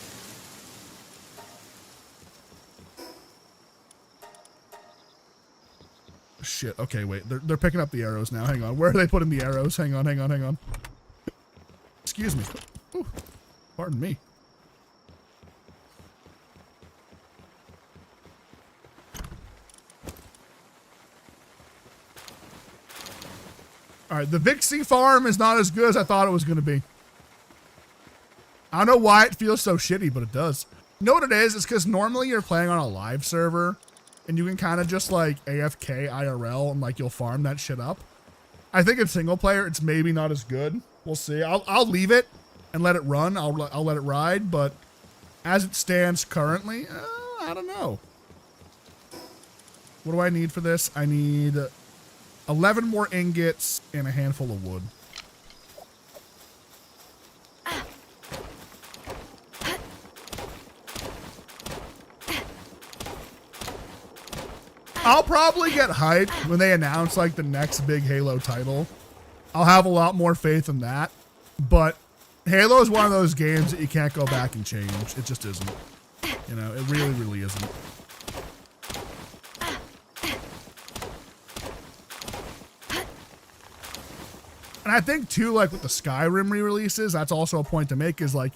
Shit. Okay, wait. They're picking up the arrows now. Hang on. Where are they putting the arrows? Hang on, hang on, hang on. Excuse me. Ooh, pardon me. All right, the Vixie farm is not as good as I thought it was going to be. I don't know why it feels so shitty, but it does. You know what it is? It's because normally you're playing on a live server and you can kind of just like AFK IRL and like you'll farm that shit up. I think in single player, it's maybe not as good. We'll see. I'll leave it and let it run. I'll let it ride, but as it stands currently, I don't know. What do I need for this? I need 11 more ingots and a handful of wood. I'll probably get hyped when they announce like the next big Halo title. I'll have a lot more faith in that. But Halo is one of those games that you can't go back and change. It just isn't. You know, it really, really isn't. And I think too, like with the Skyrim re-releases, that's also a point to make is like,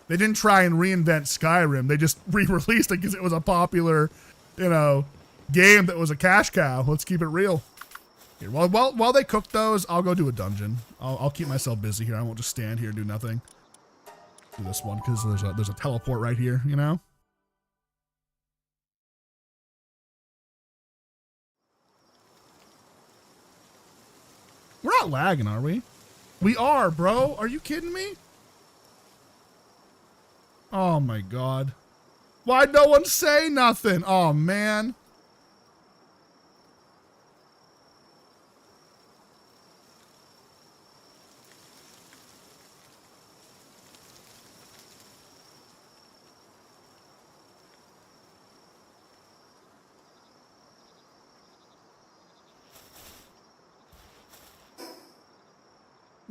they didn't try and reinvent Skyrim. They just re-released it because it was a popular, you know, game that was a cash cow. Let's keep it real. Here, while they cook those, I'll go do a dungeon. I'll keep myself busy here. I won't just stand here and do nothing. Do this one because there's a teleport right here, you know? not lagging, are we? We are, bro. Are you kidding me? Oh my God. Why'd no one say nothing? Oh man.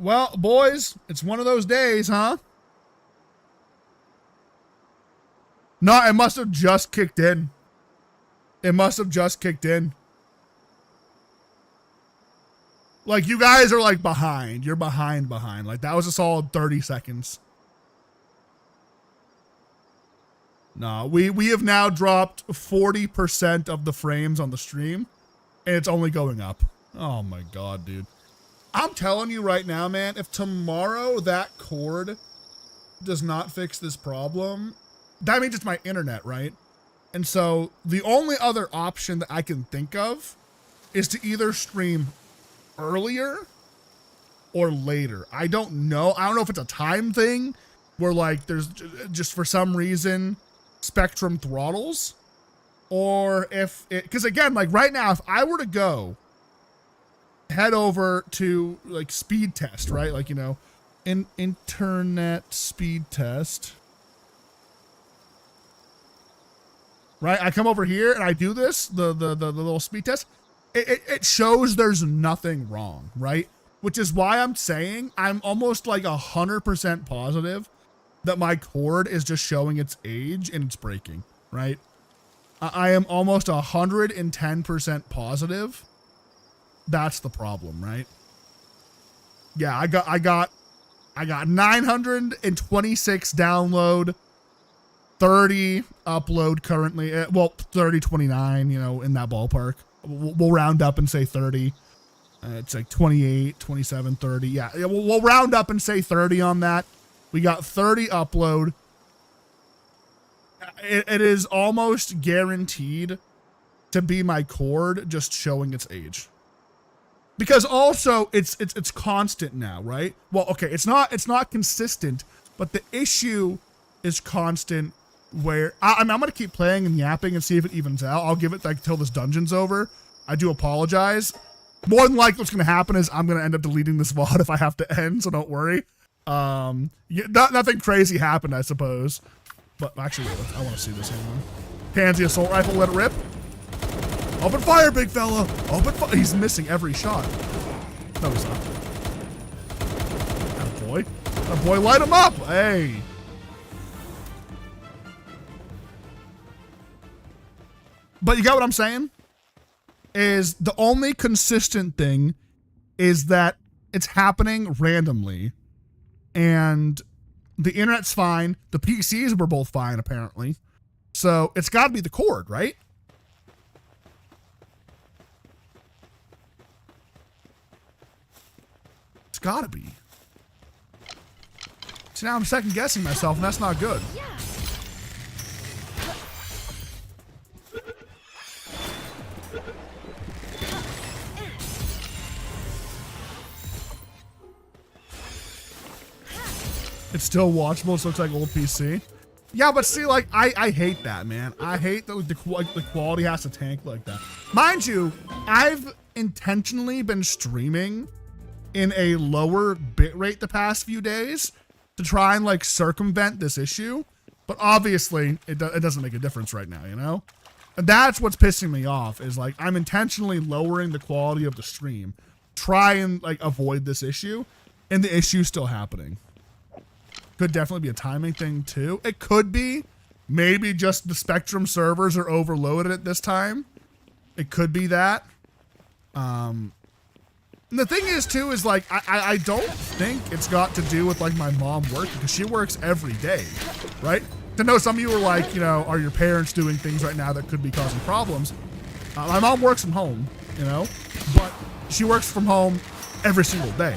Well, boys, it's one of those days, huh? No, it must have just kicked in. It must have just kicked in. Like, you guys are, like, behind. You're behind. Like, that was a solid 30 seconds. No, we have now dropped 40% of the frames on the stream, and it's only going up. Oh, my God, dude. I'm telling you right now, man, if tomorrow that cord does not fix this problem, that means it's my internet, right? And so the only other option that I can think of is to either stream earlier or later. I don't know. I don't know if it's a time thing where like there's just for some reason Spectrum throttles, or if it, because again, like right now, if I were to go head over to like speed test, right? Like, you know, internet speed test. Right? I come over here and I do this, the little speed test. It shows there's nothing wrong, right? Which is why I'm saying I'm almost like 100% positive that my cord is just showing its age and it's breaking, right? I am almost 110% positive that's the problem, right? Yeah, I got 926 download, 30 upload currently. Well, 30, 29, you know, in that ballpark. We'll round up and say 30. It's like 28, 27, 30. Yeah, we'll round up and say 30 on that. We got 30 upload. It is almost guaranteed to be my cord just showing its age. Because also it's constant now, right? Well, okay, it's not consistent, but the issue is constant where I'm gonna keep playing and yapping and see if it evens out. I'll give it like till this dungeon's over. I do apologize. More than likely what's gonna happen is I'm gonna end up deleting this VOD if I have to end, so don't worry. Nothing crazy happened, I suppose. But actually, I want to see this. Hang on. Pansy assault rifle, let it rip. Open fire, big fella. Open fire. He's missing every shot. No, he's not. That boy. That boy, light him up. Hey. But you got what I'm saying? Is the only consistent thing is that it's happening randomly. And the internet's fine. The PCs were both fine, apparently. So it's got to be the cord, right? It's got to be. So now I'm second guessing myself, and that's not good. It's still watchable, so it looks like old PC. Yeah, but see, like, I hate that, man. I hate that the quality has to tank like that. Mind you, I've intentionally been streaming in a lower bitrate the past few days to try and, like, circumvent this issue. But obviously, it doesn't make a difference right now, you know? And that's what's pissing me off, is, like, I'm intentionally lowering the quality of the stream. Try and, like, avoid this issue, and the issue's still happening. Could definitely be a timing thing too. It could be. Maybe just the Spectrum servers are overloaded at this time. It could be that. And the thing is too, is like, I don't think it's got to do with like my mom working, because she works every day, right? To know some of you are like, you know, are your parents doing things right now that could be causing problems? My mom works from home, you know, but she works from home every single day.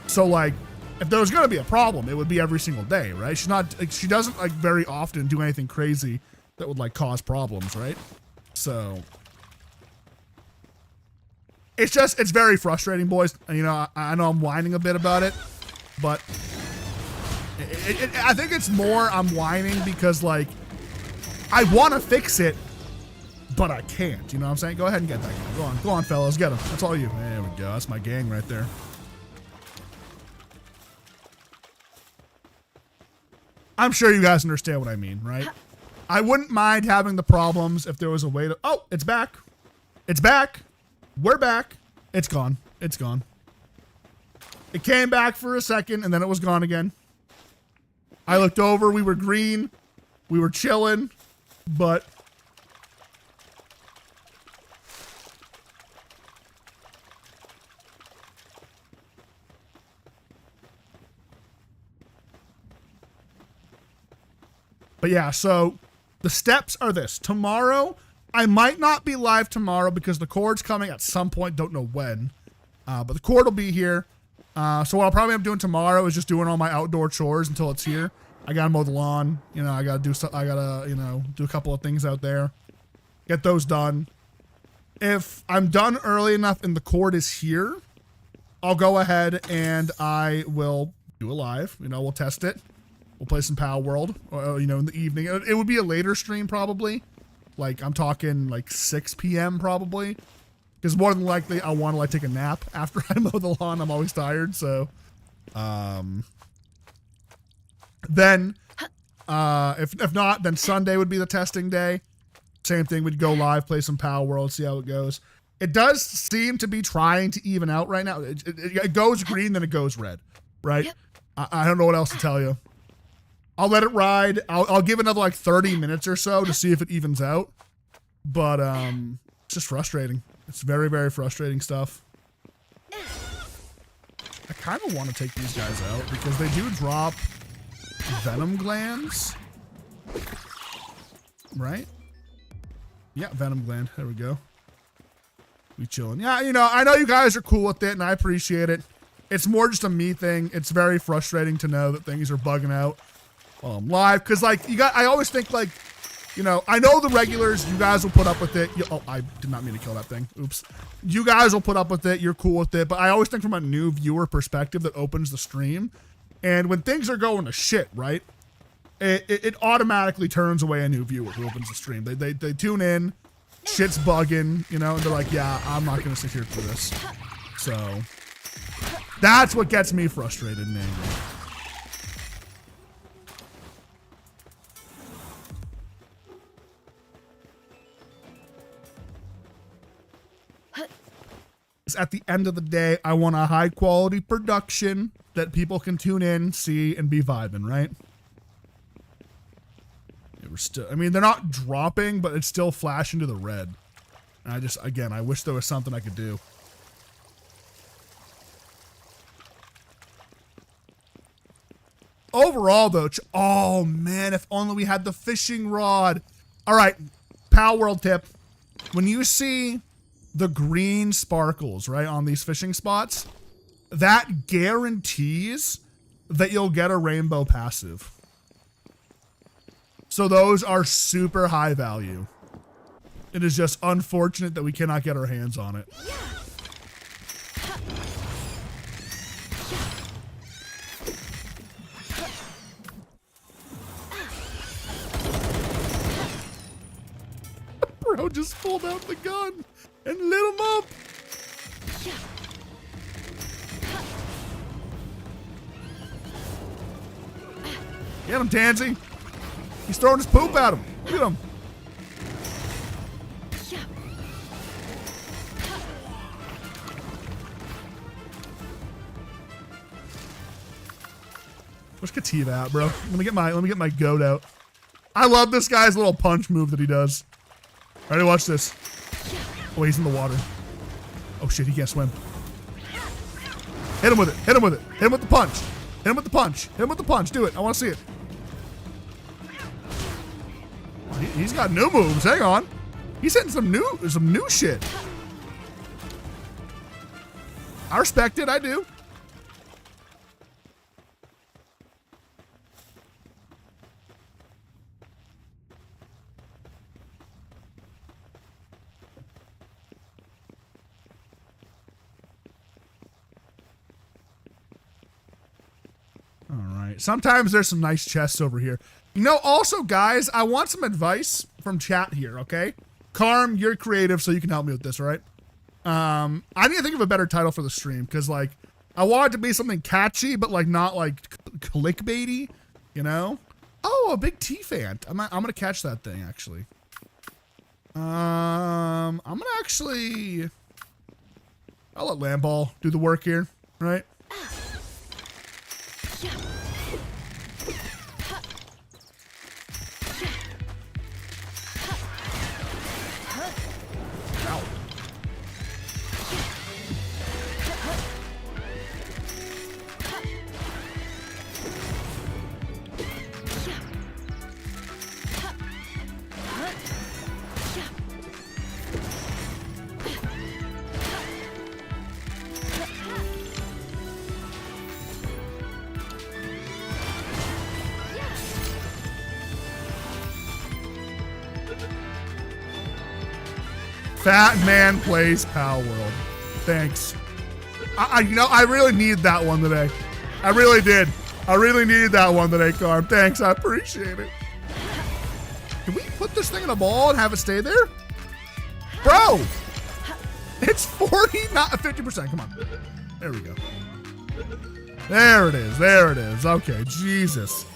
So like, if there was going to be a problem, it would be every single day, right? She's not, like, she doesn't like very often do anything crazy that would like cause problems, right? So it's very frustrating, boys. You know, I know I'm whining a bit about it, but I think it's more I'm whining because, like, I want to fix it, but I can't. You know what I'm saying? Go ahead and get that guy. Go on, fellas. Get him. That's all you. There we go. That's my gang right there. I'm sure you guys understand what I mean, right? I wouldn't mind having the problems if there was a way to... Oh, it's back. It's back. We're back. It's gone. It's gone. It came back for a second, and then it was gone again. I looked over. We were green. We were chilling, but... But yeah, so the steps are this. Tomorrow, I might not be live tomorrow because the cord's coming at some point. Don't know when. But the cord will be here. So what I'll probably end up doing tomorrow is just doing all my outdoor chores until it's here. I gotta mow the lawn. You know, I gotta do stuff. I gotta, you know, do a couple of things out there. Get those done. If I'm done early enough and the cord is here, I'll go ahead and I will do a live. You know, we'll test it. We'll play some Palworld, you know, in the evening. It would be a later stream probably. Like, I'm talking like 6 p.m. probably. Because more than likely, I want to like take a nap after I mow the lawn. I'm always tired, so. Then, if not, then Sunday would be the testing day. Same thing, we'd go live, play some Palworld, see how it goes. It does seem to be trying to even out right now. It goes green, then it goes red, right? Yep. I don't know what else to tell you. I'll let it ride. I'll give another like 30 minutes or so to see if it evens out. But it's just frustrating. It's very, very frustrating stuff. I kind of want to take these guys out because they do drop venom glands. Right? Yeah, venom gland. There we go. We chilling. Yeah, you know, I know you guys are cool with it and I appreciate it. It's more just a me thing. It's very frustrating to know that things are bugging out. Live, because like I always think like, you know, I know the regulars, you guys will put up with it. Oh, I did not mean to kill that thing. Oops. You guys will put up with it. You're cool with it. But I always think from a new viewer perspective that opens the stream. And when things are going to shit, right? It automatically turns away a new viewer who opens the stream. They tune in, shit's bugging, you know, and they're like, yeah, I'm not going to sit here for this. So that's what gets me frustrated and angry. At the end of the day, I want a high quality production that people can tune in, see, and be vibing, right? We're still, I mean, they're not dropping, but it's still flashing to the red. And I just, again, I wish there was something I could do. Overall, though, oh man, if only we had the fishing rod. All right, Palworld tip. When you see the green sparkles, right, on these fishing spots, that guarantees that you'll get a rainbow passive. So those are super high value. It is just unfortunate that we cannot get our hands on it. Bro just pulled out the gun and lit him up. Get him, Tansy. He's throwing his poop at him. Look at him. Where's Kativa at, bro? Let me get my goat out. I love this guy's little punch move that he does. Ready, watch this. Oh, he's in the water. Oh shit, he can't swim. Hit him with it. Hit him with it. Hit him with the punch. Hit him with the punch. Hit him with the punch. Do it. I want to see it. He's got new moves. Hang on. He's hitting some new shit. I respect it. I do. right. Sometimes there's some nice chests over here. You know, also, guys, I want some advice from chat here, okay? Carm, you're creative, so you can help me with this, all right? I need to think of a better title for the stream, because, like, I want it to be something catchy, but, like, not, like, clickbaity, you know? Oh, a big T-Fant. I'm gonna catch that thing, actually. I'm gonna actually... I'll let Lamball do the work here, right? Fat man plays Palworld. Thanks. You know, I really need that one today. I really did. I really needed that one today, Carm. Thanks, I appreciate it. Can we put this thing in a ball and have it stay there? Bro! It's 40, not 50%. Come on. There we go. There it is. There it is. Okay, Jesus.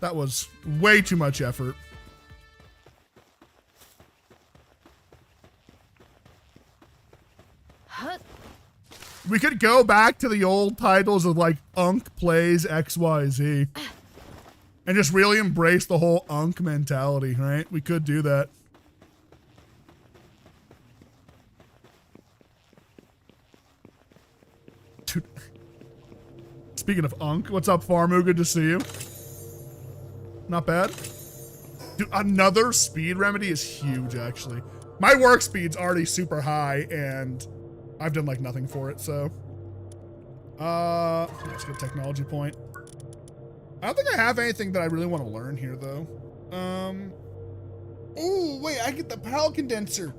That was way too much effort. We could go back to the old titles of like Unk plays XYZ and just really embrace the whole Unk mentality, right? We could do that. Dude. Speaking of Unk, what's up, Farmu? Good to see you. Not bad. Dude, another speed remedy is huge, actually. My work speed's already super high, and I've done like nothing for it, so. Let's get a technology point. I don't think I have anything that I really want to learn here, though. Oh, wait, I get the PAL condenser.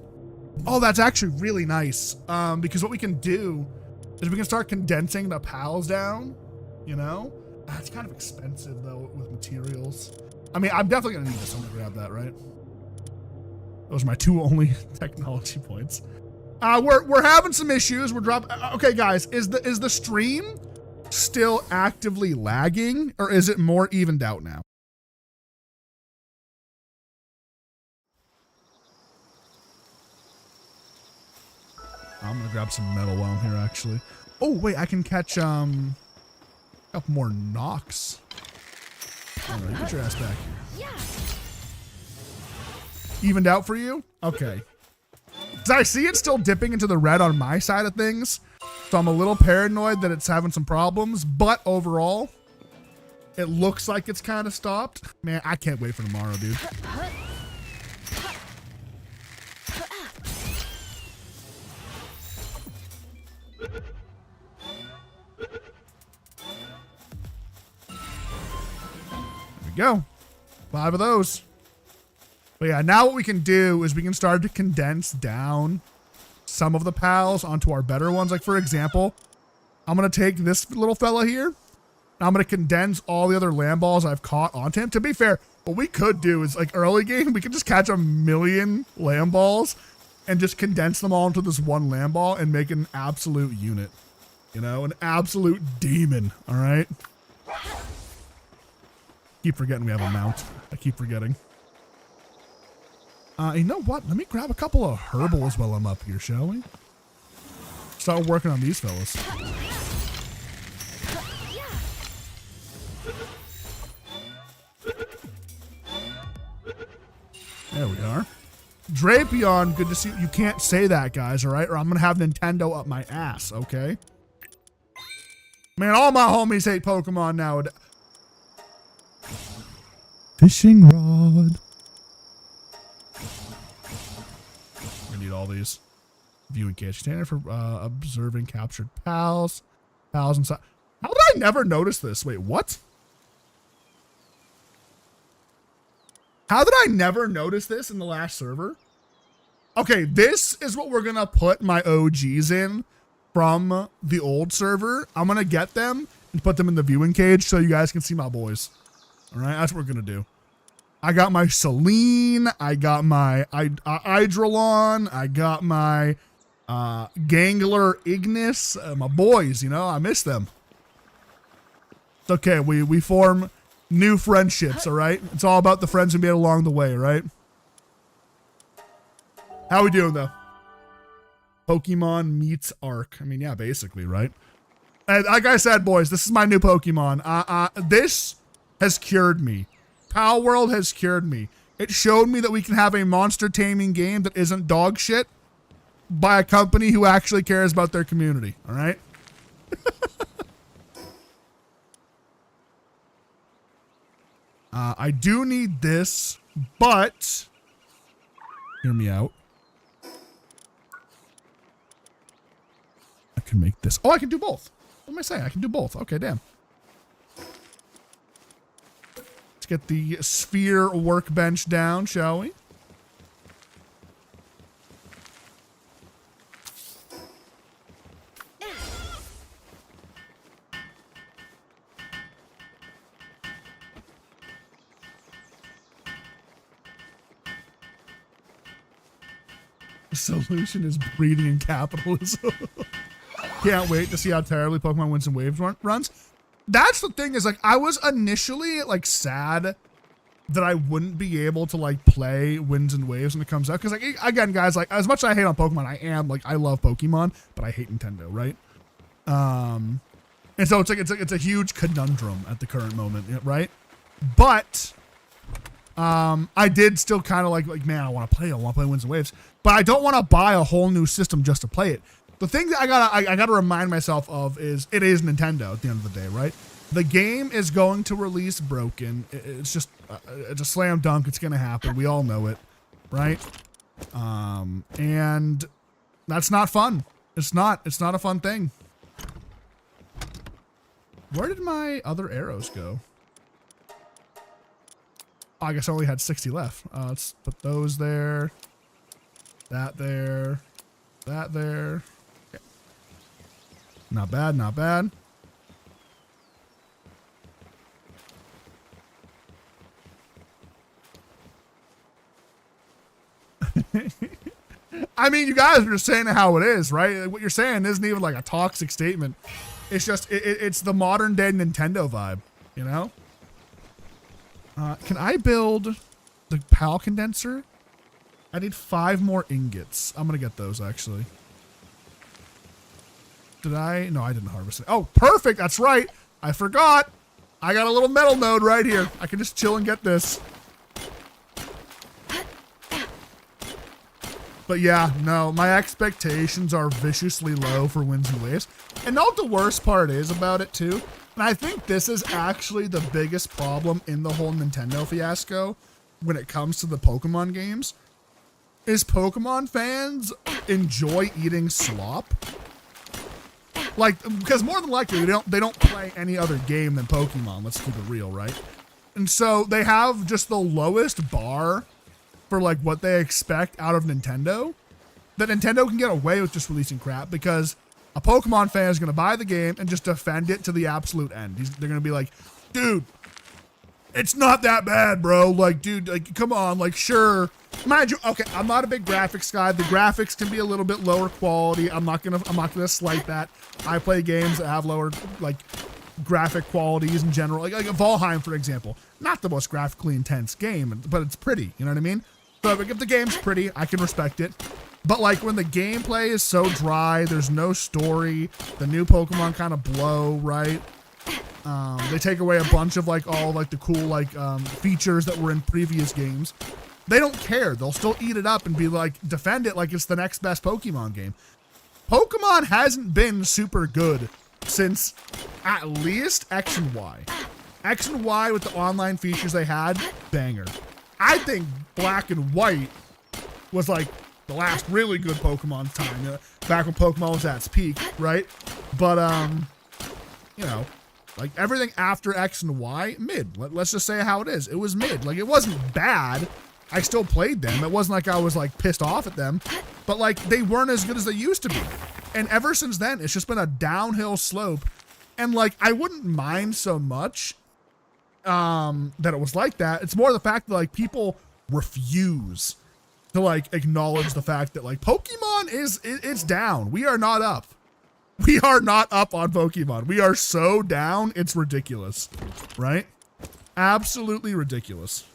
Oh, that's actually really nice. Because what we can do is we can start condensing the PALs down, you know? It's kind of expensive, though, with materials. I mean, I'm definitely gonna need this. I'm gonna grab that, right? Those are my two only technology points. We're having some issues. We're dropping. Okay, guys, is the stream still actively lagging, or is it more evened out now? I'm gonna grab some metal while I'm here, actually. Oh wait, I can catch a couple more knocks. All right, get your ass back here. Evened out for you? Okay. I see it still dipping into the red on my side of things, so I'm a little paranoid that it's having some problems, but overall, it looks like it's kind of stopped. Man, I can't wait for tomorrow, dude. There we go. 5 of those. But yeah, now what we can do is we can start to condense down some of the PALs onto our better ones. Like, for example, I'm going to take this little fella here, and I'm going to condense all the other land balls I've caught onto him. To be fair, what we could do is, like, early game, we could just catch 1,000,000 land balls and just condense them all into this one land ball and make an absolute unit. You know, an absolute demon, all right? Keep forgetting we have a mount. I keep forgetting. You know what? Let me grab a couple of herbals while I'm up here, shall we? Start working on these fellas. There we are. Drapion, good to see you. You can't say that, guys, all right? Or I'm going to have Nintendo up my ass, okay? Man, all my homies hate Pokemon nowadays. Fishing rod. Need all these. Viewing catch container for observing captured PALs. PALs inside. How did I never notice this? Wait, what? How did I never notice this in the last server? Okay, this is what we're gonna put my OGs in from the old server. I'm gonna get them and put them in the viewing cage so you guys can see my boys. All right, that's what we're gonna do. I got my Celine, I got my Hydrolon, I got my Gangler Ignis, my boys, you know, I miss them. It's okay, we form new friendships, all right? It's all about the friends we made along the way, right? How we doing, though? Pokemon meets Arc. I mean, yeah, basically, right? And like I said, boys, this is my new Pokemon. This has cured me. Palworld has cured me. It showed me that we can have a monster taming game that isn't dog shit by a company who actually cares about their community, all right? I do need this, but hear me out. I can make this. Oh, I can do both. What am I saying? I can do both. Okay, damn. Let's get the sphere workbench down, shall we? The solution is breeding in capitalism. Can't wait to see how terribly Pokemon Winds and Waves runs. That's the thing, is like I was initially like sad that I wouldn't be able to like play Winds and Waves when it comes out, because like again, guys, like as much as I hate on Pokemon, I love Pokemon, but I hate Nintendo, right? And so it's a huge conundrum at the current moment, right? But I did still kind of like man, I want to play Winds and Waves, but I don't want to buy a whole new system just to play it. The thing that I gotta remind myself of is it is Nintendo at the end of the day, right? The game is going to release broken. It's just it's a slam dunk. It's gonna happen. We all know it, right? And that's not fun. It's not a fun thing. Where did my other arrows go? Oh, I guess I only had 60 left. Let's put those there. That there. That there. Okay. Not bad, not bad. I mean, you guys are just saying how it is, right? What you're saying isn't even like a toxic statement. It's just, it's the modern day Nintendo vibe, you know? Can I build the PAL condenser? I need 5 more ingots. I'm gonna get those, actually. Did I? No, I didn't harvest it. Oh, perfect. That's right. I forgot. I got a little metal node right here. I can just chill and get this. But yeah, no, my expectations are viciously low for Winds and Waves. And know what the worst part is about it, too? And I think this is actually the biggest problem in the whole Nintendo fiasco when it comes to the Pokemon games, is Pokemon fans enjoy eating slop. Like, because more than likely they don't play any other game than Pokemon, let's keep it real, right? And so they have just the lowest bar for like what they expect out of Nintendo, that Nintendo can get away with just releasing crap, because a Pokemon fan is going to buy the game and just defend it to the absolute end. They're going to be like, dude, it's not that bad, bro. Like, dude, like, come on, like, sure. Mind you, okay, I'm not a big graphics guy. The graphics can be a little bit lower quality. I'm not gonna slight that. I play games that have lower, like, graphic qualities in general. Like Valheim, for example. Not the most graphically intense game, but it's pretty, you know what I mean? So if the game's pretty, I can respect it. But like when the gameplay is so dry, there's no story, the new Pokemon kind of blow, right? They take away a bunch of like all like the cool like features that were in previous games. They don't care. They'll still eat it up and be like, defend it like it's the next best Pokemon game. Pokemon hasn't been super good since at least X and Y. X and Y with the online features they had, banger. I think Black and White was like the last really good Pokemon time, you know, back when Pokemon was at its peak, right? But, you know, like everything after X and Y, mid. Let's just say how it is. It was mid. Like it wasn't bad. I still played them. It wasn't like I was like pissed off at them, but like they weren't as good as they used to be. And ever since then, it's just been a downhill slope And like, I wouldn't mind so much that it was like that. It's more the fact that like people refuse to like acknowledge the fact that like Pokemon it's down. We are not up. We are not up on Pokemon. We are so down. It's ridiculous, right? Absolutely ridiculous.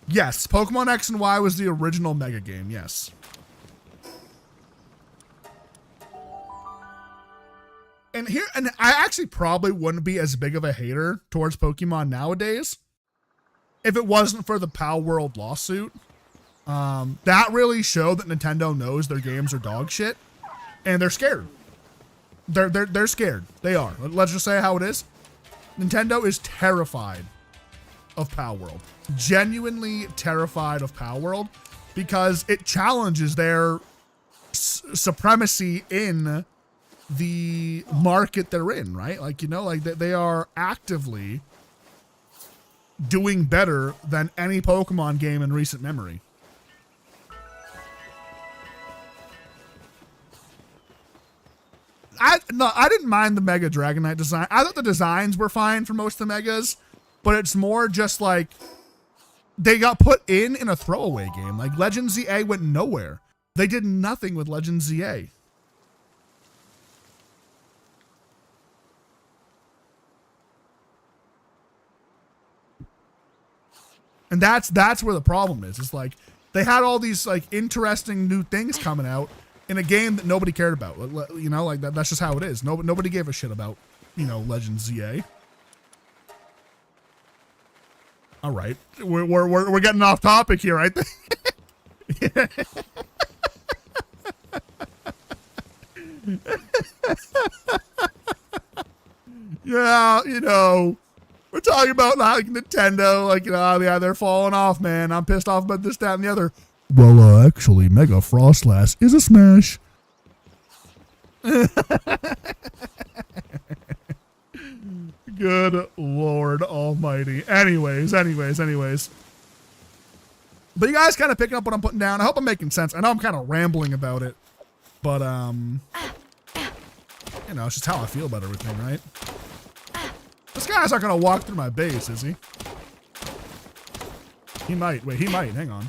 Yes, Pokemon X and Y was the original Mega game. Yes. And I actually probably wouldn't be as big of a hater towards Pokemon nowadays if it wasn't for the Palworld lawsuit. That really showed that Nintendo knows their games are dog shit, and they're scared. They're scared. They are. Let's just say how it is. Nintendo is terrified of Palworld. Genuinely terrified of Palworld because it challenges their supremacy in the market they're in, right? Like, you know, like they are actively doing better than any Pokemon game in recent memory. I didn't mind the Mega Dragonite design. I thought the designs were fine for most of the Megas, but it's more just like they got put in a throwaway game. Like Legend ZA went nowhere. They did nothing with Legend ZA. And that's where the problem is. It's like they had all these like interesting new things coming out in a game that nobody cared about. You know, like that's just how it is. Nobody gave a shit about, you know, Legend ZA. All right, we're getting off topic here, I think. Yeah, you know, we're talking about like Nintendo, like, you know, yeah, they're falling off, man. I'm pissed off about this, that, and the other. Well, actually, Mega Frostlass is a smash. Good Lord Almighty. Anyways. But you guys kind of picking up what I'm putting down. I hope I'm making sense. I know I'm kind of rambling about it, but you know, it's just how I feel about everything, right? This guy's not gonna walk through my base, is he? He might. Wait, he might. Hang on.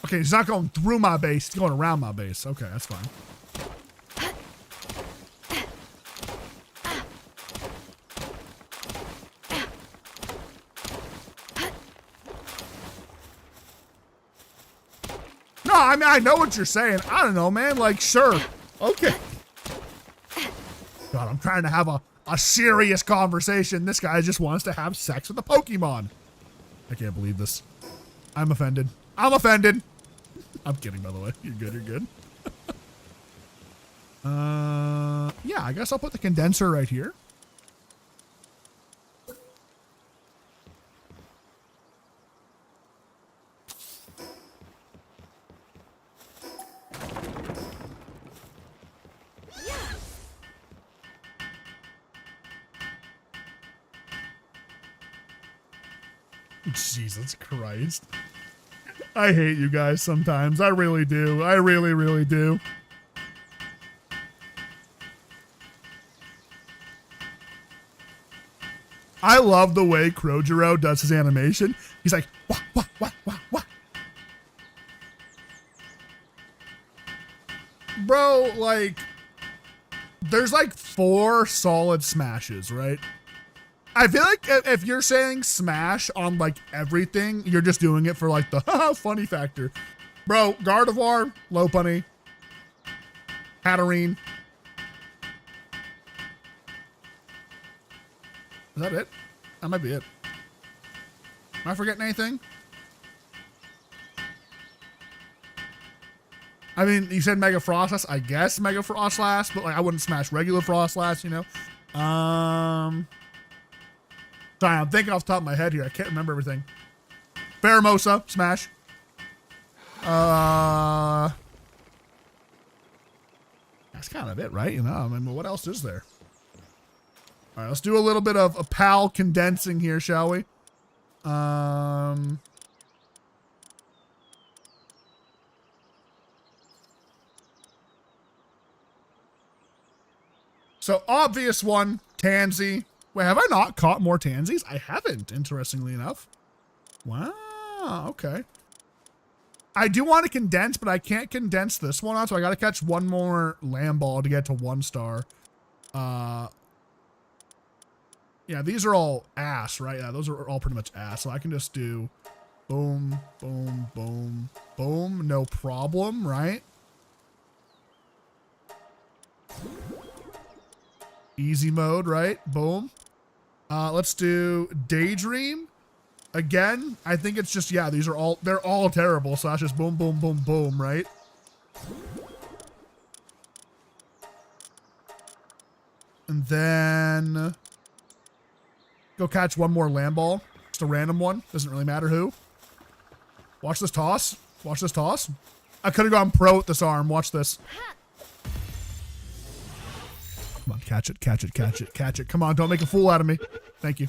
Okay, he's not going through my base. He's going around my base. Okay, that's fine. No, I mean, I know what you're saying. I don't know, man. Like, sure. Okay. God, I'm trying to have a serious conversation. This guy just wants to have sex with a Pokemon. I can't believe this. I'm offended. I'm offended. I'm kidding, by the way. You're good, you're good. Yeah, I guess I'll put the condenser right here. Jesus Christ. I hate you guys sometimes. I really do. I really, really do. I love the way Krojiro does his animation. He's like, wah, wah, wah, wah, wah. Bro, like, there's like 4 solid smashes, right? I feel like if you're saying smash on like everything, you're just doing it for like the funny factor. Bro, Gardevoir, Lopunny, Hatterene. Is that it? That might be it. Am I forgetting anything? I mean, you said Mega Frostlass. I guess Mega Frostlass, but like I wouldn't smash regular Frostlass, you know? Sorry, I'm thinking off the top of my head here. I can't remember everything. Pheromosa, smash. That's kind of it, right? You know, I mean, what else is there? All right, let's do a little bit of a PAL condensing here, shall we? So obvious one, tansy. Wait, have I not caught more tansies? I haven't, interestingly enough. Wow, okay. I do want to condense, but I can't condense this one on, so I got to catch one more lamb ball to get to 1 star. Yeah, these are all ass, right? Yeah, those are all pretty much ass. So I can just do boom, boom, boom, boom. No problem, right? Easy mode, right? Boom. Let's do daydream. Again, I think it's just, yeah, they're all terrible. So that's just boom, boom, boom, boom, right? And then go catch one more land ball. Just a random one. Doesn't really matter who. Watch this toss. Watch this toss. I could have gone pro with this arm. Watch this. Come on, catch it, catch it, catch it, catch it. Come on, don't make a fool out of me. Thank you.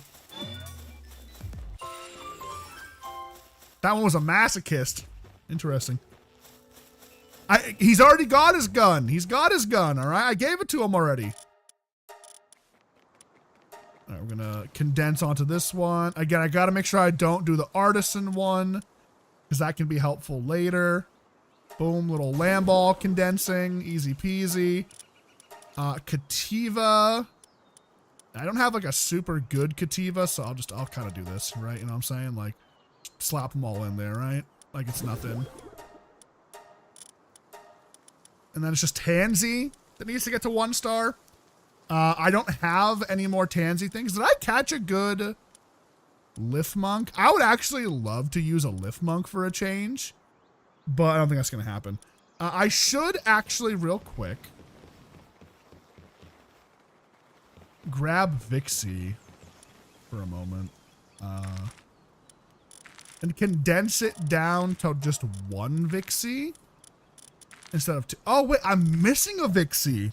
That one was a masochist. Interesting. He's already got his gun. He's got his gun, all right? I gave it to him already. All right, we're gonna condense onto this one. Again, I gotta make sure I don't do the artisan one because that can be helpful later. Boom, little lamb ball condensing, easy peasy. Cativa. I don't have like a super good Cativa, so I'll kind of do this, right? You know what I'm saying? Like, slap them all in there, right? Like it's nothing. And then it's just Tansy that needs to get to 1 star. I don't have any more Tansy things. Did I catch a good Lift Monk? I would actually love to use a Lift Monk for a change, but I don't think that's going to happen. I should actually, real quick, grab Vixie for a moment and condense it down to just 1 Vixie instead of 2. Oh, wait, I'm missing a Vixie.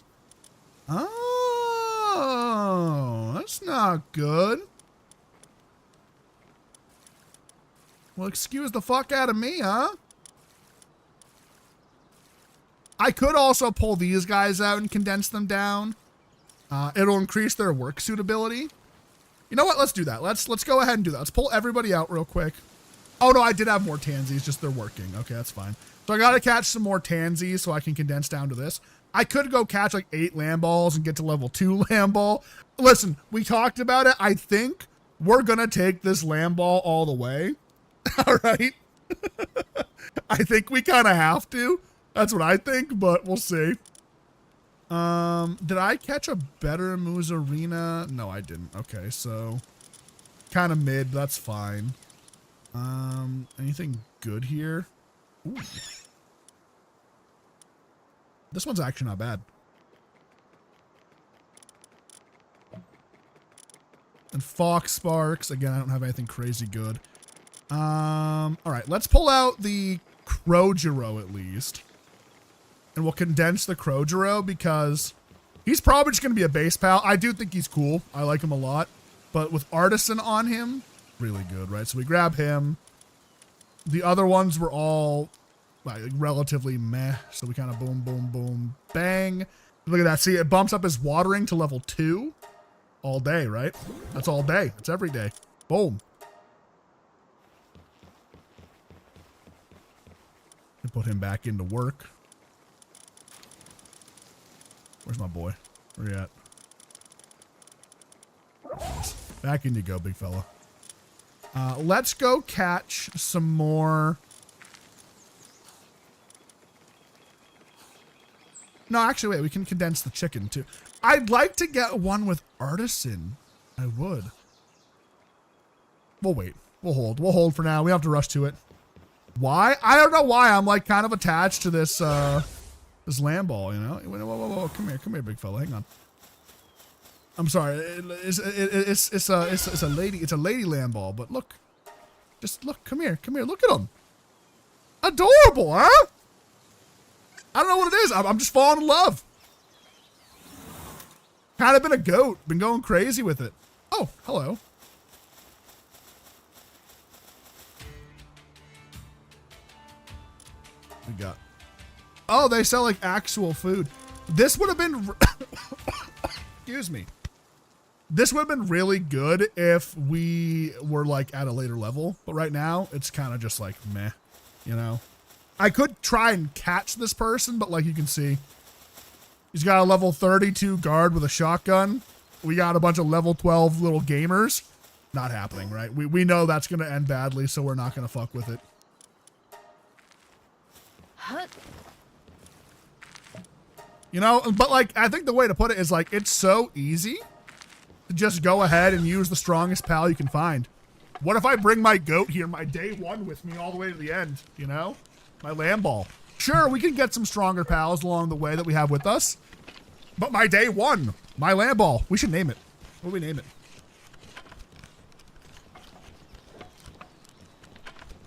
Oh, that's not good. Well, excuse the fuck out of me, huh? I could also pull these guys out and condense them down. It'll increase their work suitability. You know what? Let's do that. Let's go ahead and do that. Let's pull everybody out real quick. Oh, no, I did have more Tansies, just they're working. Okay, that's fine. So I got to catch some more Tansies so I can condense down to this. I could go catch like 8 lamb balls and get to level 2 lamb ball. Listen, we talked about it. I think we're going to take this lamb ball all the way. All right. I think we kind of have to. That's what I think, but we'll see. Did I catch a better Moozarina? No, I didn't. Okay, so kind of mid. That's fine. Anything good here? Ooh. This one's actually not bad. And Fox Sparks. Again, I don't have anything crazy good. All right, let's pull out the Crojiro at least. And we'll condense the Crojiro because he's probably just going to be a base pal. I do think he's cool. I like him a lot. But with Artisan on him, really good, right? So we grab him. The other ones were all like relatively meh. So we kind of boom, boom, boom, bang. Look at that. See, it bumps up his watering to level 2 all day, right? That's all day. That's every day. Boom. And put him back into work. Where's my boy? Where you at? Back in you go, big fella. Let's go catch some more. No, actually, wait. We can condense the chicken, too. I'd like to get one with Artisan. I would. We'll wait. We'll hold. We'll hold for now. We don't have to rush to it. Why? I don't know why. I'm, like, kind of attached to this, this lamb ball, you know? Whoa, whoa, whoa, whoa. Come here, big fella. Hang on. I'm sorry. It's a lady lamb ball, but look. Just look. Come here. Look at him. Adorable, huh? I don't know what it is. I'm just falling in love. Kind of been a goat. Been going crazy with it. Oh, hello. We got. Oh, they sell like actual food. This would have been. Excuse me. This would have been really good if we were like at a later level, but right now it's kind of just like meh, you know? I could try and catch this person, but like you can see, he's got a level 32 guard with a shotgun. We got a bunch of level 12 little gamers. Not happening, right? We know that's going to end badly, so we're not going to fuck with it. You know, but like, I think the way to put it is like, it's so easy to just go ahead and use the strongest pal you can find. What if I bring my goat here, my day one with me all the way to the end, you know? My lamb ball. Sure, we can get some stronger pals along the way that we have with us, but my day one, my lamb ball, we should name it. What do we name it?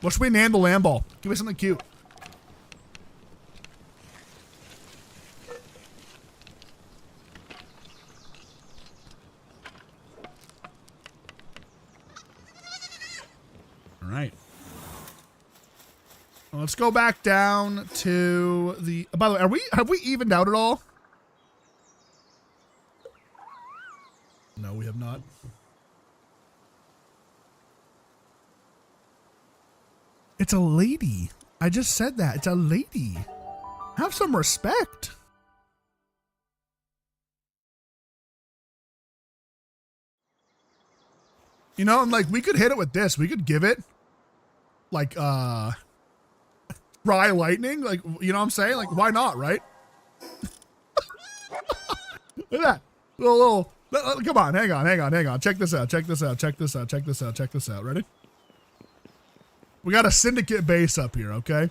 What should we name the lamb ball? Give me something cute. All right. Well, let's go back down to the. By the way, have we evened out at all? No, we have not. It's a lady. I just said that. It's a lady. Have some respect. You know, and like we could hit it with this. We could give it like dry lightning. Like, you know what I'm saying? Like, why not, right? Look at that. Little, come on, hang on. Check this out. Ready? We got a syndicate base up here, okay?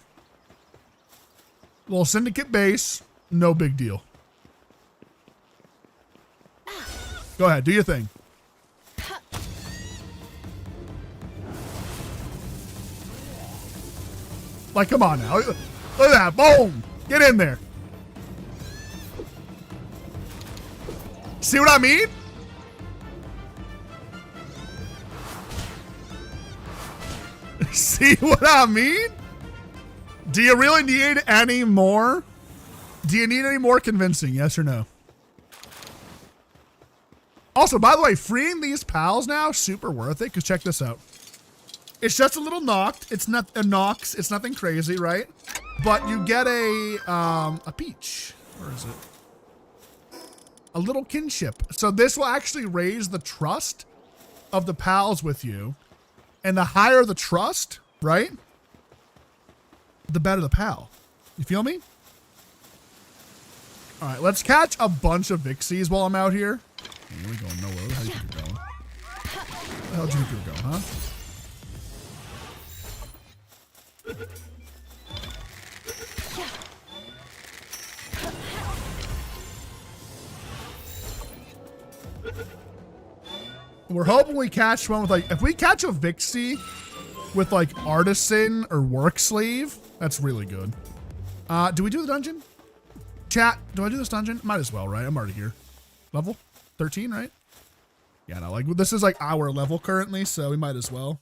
Little syndicate base, no big deal. Go ahead, do your thing. Like, come on now. Look at that. Boom. Get in there. See what I mean? See what I mean? Do you really need any more? Do you need any more convincing? Yes or no? Also, by the way, freeing these pals now, super worth it, because check this out. It's just a little knocked. It's not a Nox. It's nothing crazy, right? But you get a peach. Where is it? A little kinship. So this will actually raise the trust of the pals with you. And the higher the trust, right? The better the pal. You feel me? All right, let's catch a bunch of Vixies while I'm out here. Here we go nowhere. How do you think you're going? Where the hell do you think you're going, huh? We're hoping we catch one with like, if we catch a Vixie with like artisan or work slave, that's really good. Do we do the dungeon? Chat, do I do this dungeon? Might as well, right? I'm already here. Level 13, right? Yeah, no, like this is like our level currently, so we might as well.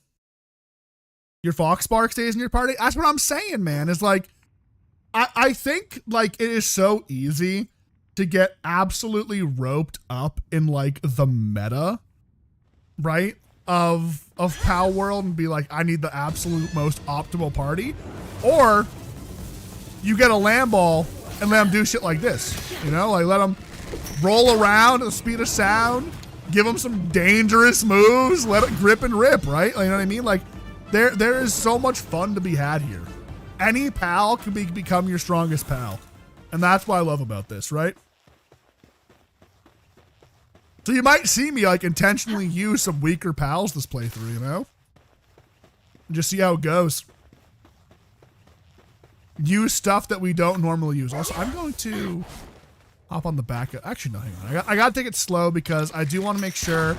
Your Foxbark stays in your party? That's what I'm saying, man. Is like, I think like it is so easy to get absolutely roped up in like the meta, right? Of Palworld and be like, I need the absolute most optimal party. Or you get a lamb ball and let them do shit like this, you know? Like let them roll around at the speed of sound, give them some dangerous moves, let it grip and rip, right? Like, you know what I mean? Like there is so much fun to be had here. Any pal can become your strongest pal. And that's what I love about this, right? So you might see me like intentionally use some weaker pals this playthrough, you know? And just see how it goes. Use stuff that we don't normally use. Also, I'm going to hop on the back. Actually, no, hang on. I got to take it slow because I do want to make sure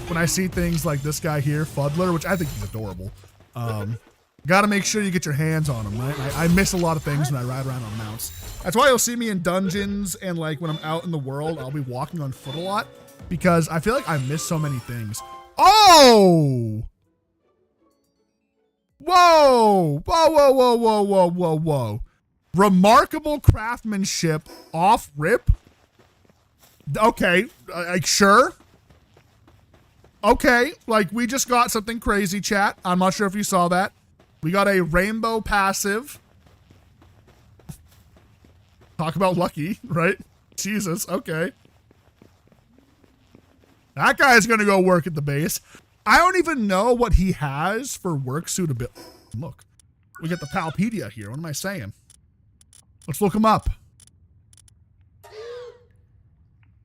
when I see things like this guy here, Fuddler, which I think is adorable. Got to make sure you get your hands on him, right? I miss a lot of things when I ride around on mounts. That's why you'll see me in dungeons and like when I'm out in the world, I'll be walking on foot a lot because I feel like I miss so many things. Oh! Whoa! Whoa, whoa, whoa, whoa, whoa, whoa, whoa. Remarkable craftsmanship off rip. Okay, like, sure. Okay, like, we just got something crazy, chat. I'm not sure if you saw that. We got a rainbow passive. Talk about lucky, right? Jesus, okay. That guy's gonna go work at the base. I don't even know what he has for work suitability. Look, we get the Palpedia here. What am I saying? Let's look him up.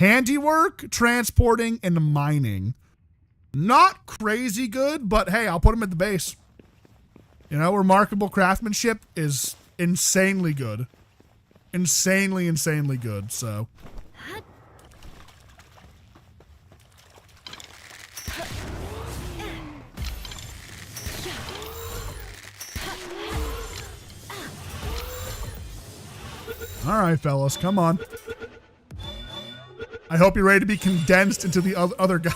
Handiwork, transporting, and mining. Not crazy good, but hey, I'll put him at the base. You know, remarkable craftsmanship is insanely good. Insanely good, so. All right, fellas, come on. I hope you're ready to be condensed into the other guy.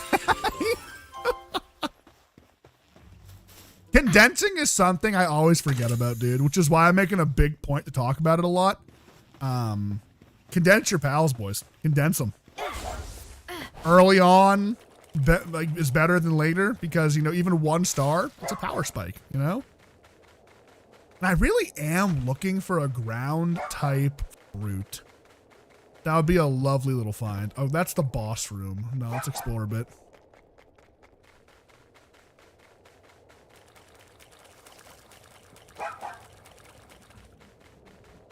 Condensing is something I always forget about, dude, which is why I'm making a big point to talk about it a lot. Condense your pals, boys. Condense them. Early on is better than later because, you know, even 1 star, it's a power spike, you know? And I really am looking for a ground type fruit. That would be a lovely little find. Oh, that's the boss room. No, let's explore a bit.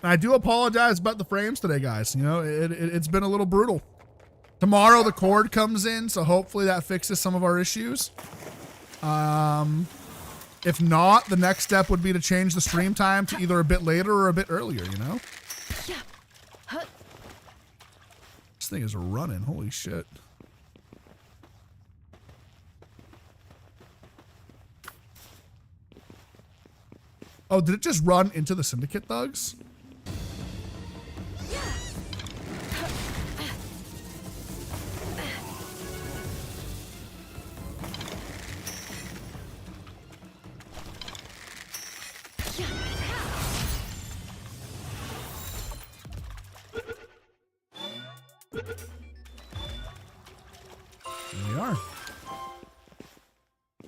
I do apologize about the frames today, guys. You know, it's been a little brutal. Tomorrow the cord comes in, so hopefully that fixes some of our issues. If not, the next step would be to change the stream time to either a bit later or a bit earlier, you know? Yeah. This thing is running. Holy shit. Oh, did it just run into the syndicate thugs? Here we are.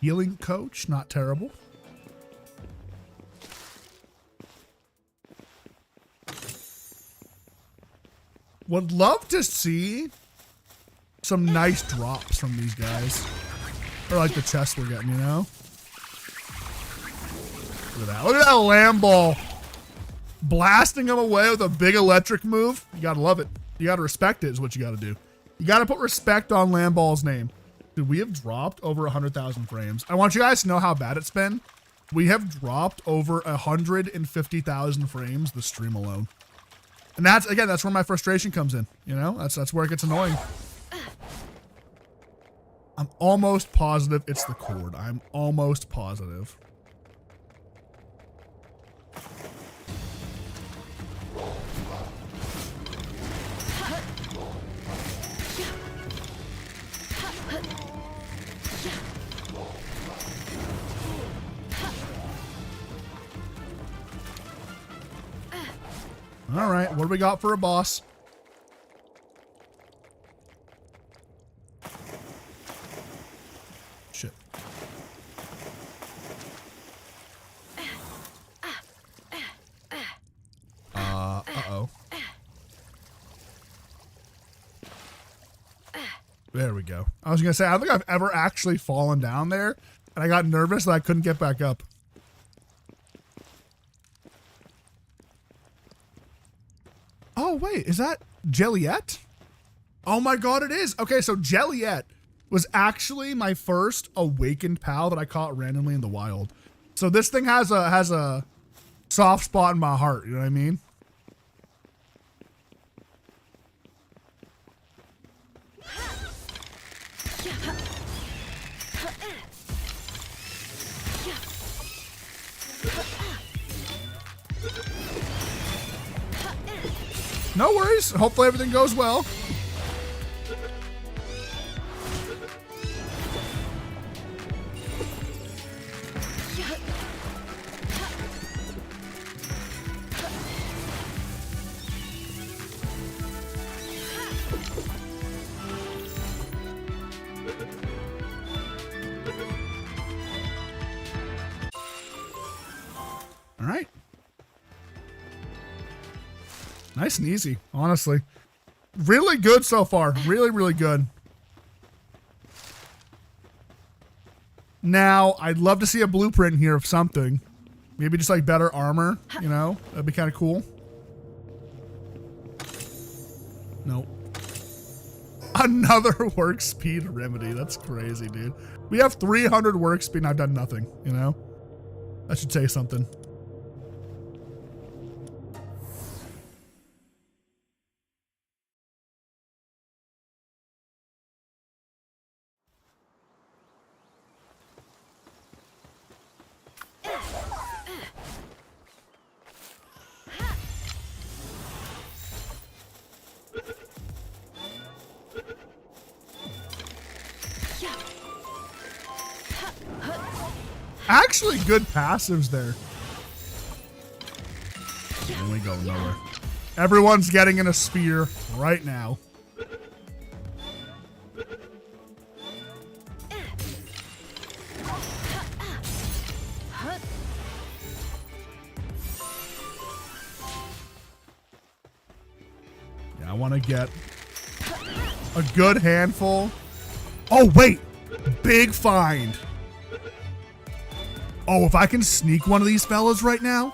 Healing coach, not terrible. Would love to see some nice drops from these guys. Or like the chests we're getting, you know? Look at that. Look at that lamb ball. Blasting him away with a big electric move. You gotta love it. You gotta respect it is what you gotta do. You gotta put respect on Lamball's name. Dude, we have dropped over 100,000 frames. I want you guys to know how bad it's been. We have dropped over 150,000 frames the stream alone. And that's, again, that's where my frustration comes in. You know, that's where it gets annoying. I'm almost positive it's the cord. I'm almost positive. All right, what do we got for a boss? Shit. Uh-oh. There we go. I was gonna say, I don't think I've ever actually fallen down there, and I got nervous that I couldn't get back up. Oh, wait, is that Jelliet? Oh my god, it is. Okay, so Jelliet was actually my first awakened pal that I caught randomly in the wild. So this thing has a soft spot in my heart, you know what I mean? No worries. Hopefully everything goes well. Nice and easy, honestly. Really good so far. Really, really good. Now, I'd love to see a blueprint here of something. Maybe just like better armor, you know? That'd be kind of cool. Nope. Another work speed remedy. That's crazy, dude. We have 300 work speed and I've done nothing, you know? That should say something. Actually, good passives there. And we go nowhere. Everyone's getting in a spear right now. Yeah, I want to get a good handful. Oh, wait. Big find. Oh, if I can sneak one of these fellas right now.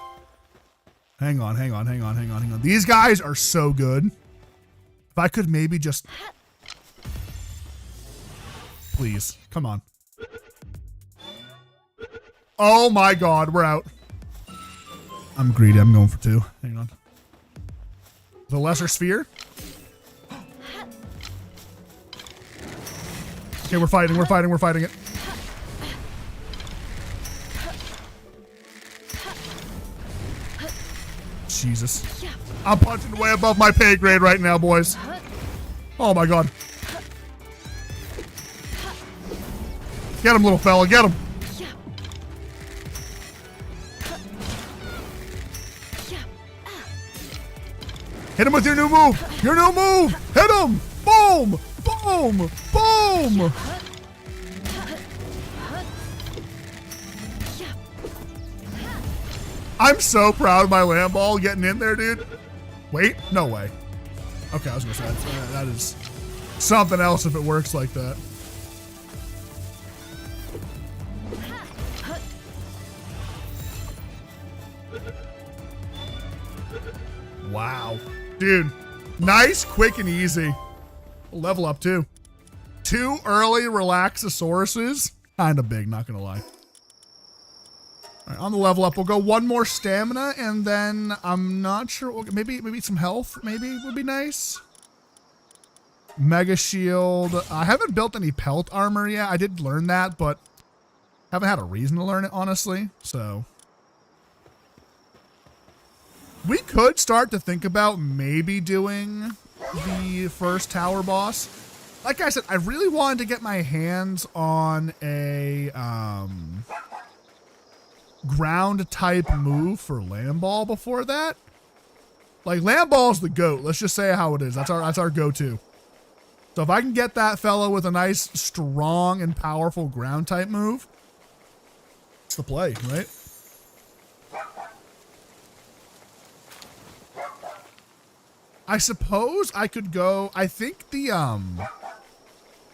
Hang on. These guys are so good. If I could maybe just... Please, come on. Oh my God, we're out. I'm greedy, I'm going for 2. Hang on. The lesser sphere? Okay, we're fighting it. Jesus. I'm punching way above my pay grade right now, boys. Oh my God. Get him, little fella, get him. Hit him with your new move. Your new move. Hit him. Boom. Boom. Boom. I'm so proud of my land ball getting in there, dude. Wait, no way. Okay, I was gonna say that is something else if it works like that. Wow, dude, nice, quick, and easy. Level up too. 2 early Relaxosauruses, kind of big, not gonna lie. All right, on the level up, we'll go 1 more stamina, and then I'm not sure. Maybe some health. Maybe would be nice. Mega shield. I haven't built any pelt armor yet. I did learn that, but haven't had a reason to learn it, honestly. So we could start to think about maybe doing the first tower boss. Like I said, I really wanted to get my hands on a ground type move for Lamball before that. Like, Lamball's the GOAT. Let's just say how it is. That's our go-to. So if I can get that fella with a nice, strong, and powerful ground type move, it's the play, right? I suppose I could go, I think the,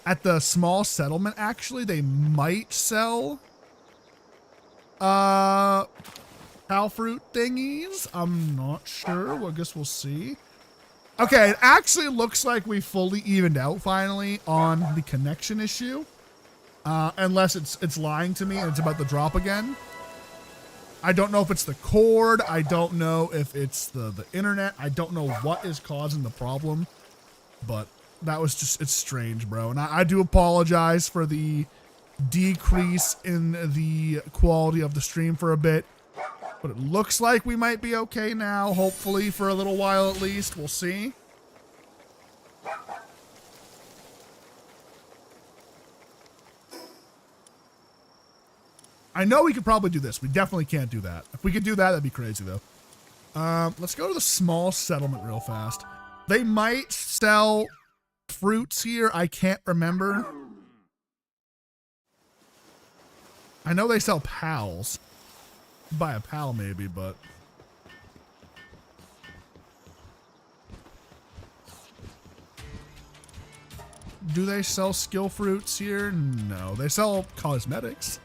at the small settlement, actually, they might sell pal fruit thingies. I'm not sure. Well, I guess we'll see. Okay, it actually looks like we fully evened out finally on the connection issue. Unless it's lying to me and it's about to drop again. I don't know if it's the cord. I don't know if it's the internet. I don't know what is causing the problem. But that was just, it's strange, bro. And I do apologize for the decrease in the quality of the stream for a bit, but it looks like we might be okay now, hopefully for a little while at least. We'll see. I know we could probably do this. We definitely can't do that. If we could do that, that'd be crazy though. Let's go to the small settlement real fast. They might sell fruits here. I can't remember. I know they sell pals. Buy a pal maybe, but Do they sell skill fruits here? No, they sell cosmetics.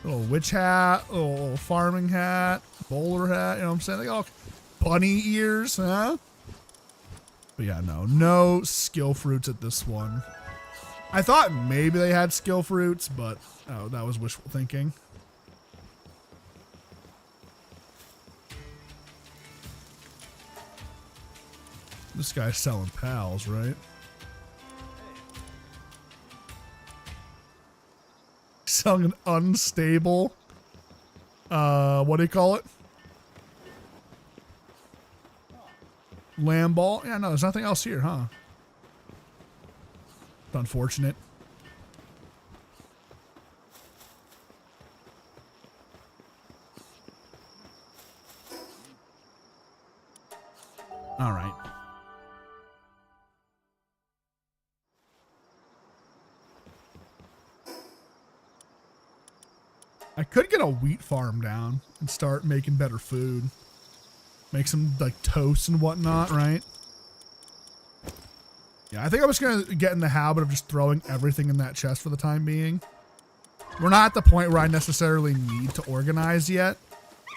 Little witch hat, little farming hat, bowler hat, you know what I'm saying? They got bunny ears, huh? But yeah, no skill fruits at this one. I thought maybe they had skill fruits, but oh, that was wishful thinking. This guy's selling pals, right? Selling an unstable, what do you call it? Lamb ball? Yeah, no, there's nothing else here, huh? It's unfortunate. All right. I could get a wheat farm down and start making better food. Make some like toast and whatnot, right? Yeah, I think I'm just gonna get in the habit of just throwing everything in that chest for the time being. We're not at the point where I necessarily need to organize yet,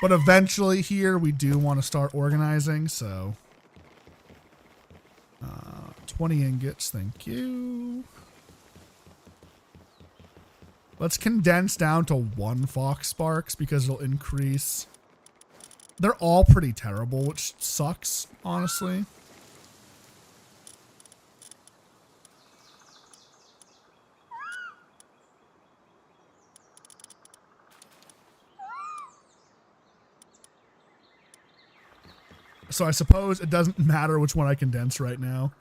but eventually here we do want to start organizing, so. 20 ingots, thank you. Let's condense down to 1 fox sparks because it'll increase. They're all pretty terrible, which sucks, honestly. So I suppose it doesn't matter which one I condense right now,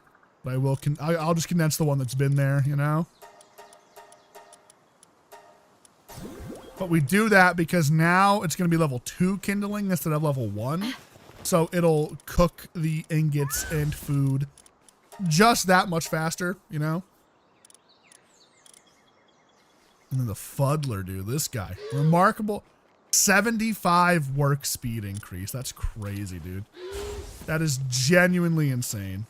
but I'll just condense the one that's been there, you know? But we do that because now it's going to be level 2 kindling instead of level 1. So it'll cook the ingots and food just that much faster, you know? And then the fuddler, dude, this guy. Remarkable 75 work speed increase. That's crazy, dude. That is genuinely insane.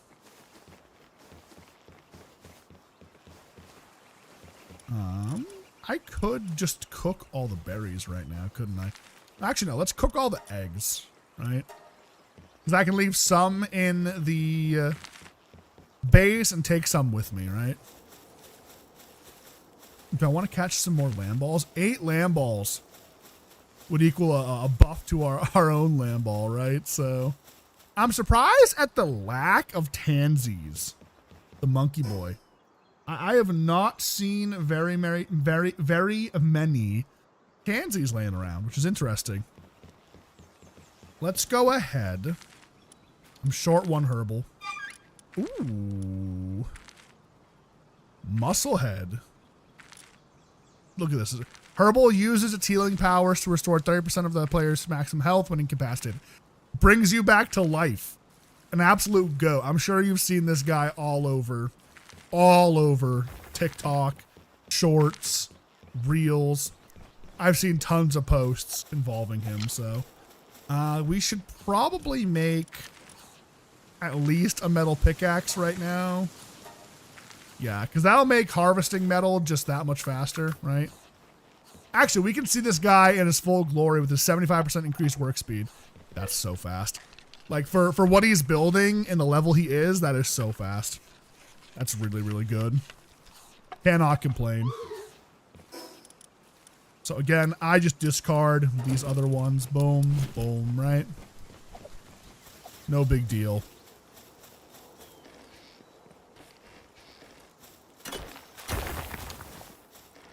I could just cook all the berries right now, couldn't I? Actually, no, let's cook all the eggs, right? Because I can leave some in the base and take some with me, right? If I want to catch some more lamb balls, 8 lamb balls would equal a buff to our own lamb ball, right? So I'm surprised at the lack of tansies, the monkey boy. I have not seen very many tansies laying around, which is interesting. Let's go ahead. I'm short 1 herbal. Ooh. Musclehead. Look at this. Herbal uses its healing powers to restore 30% of the player's maximum health when incapacitated. Brings you back to life. An absolute go. I'm sure you've seen this guy all over TikTok, shorts, reels. I've seen tons of posts involving him, so we should probably make at least a metal pickaxe right now. Yeah, because that'll make harvesting metal just that much faster, right? Actually, we can see this guy in his full glory with his 75% increased work speed. That's so fast. Like, for what he's building and the level he is, that is so fast. That's really, really good. Cannot complain. So again, I just discard these other ones. Boom, boom, right? No big deal.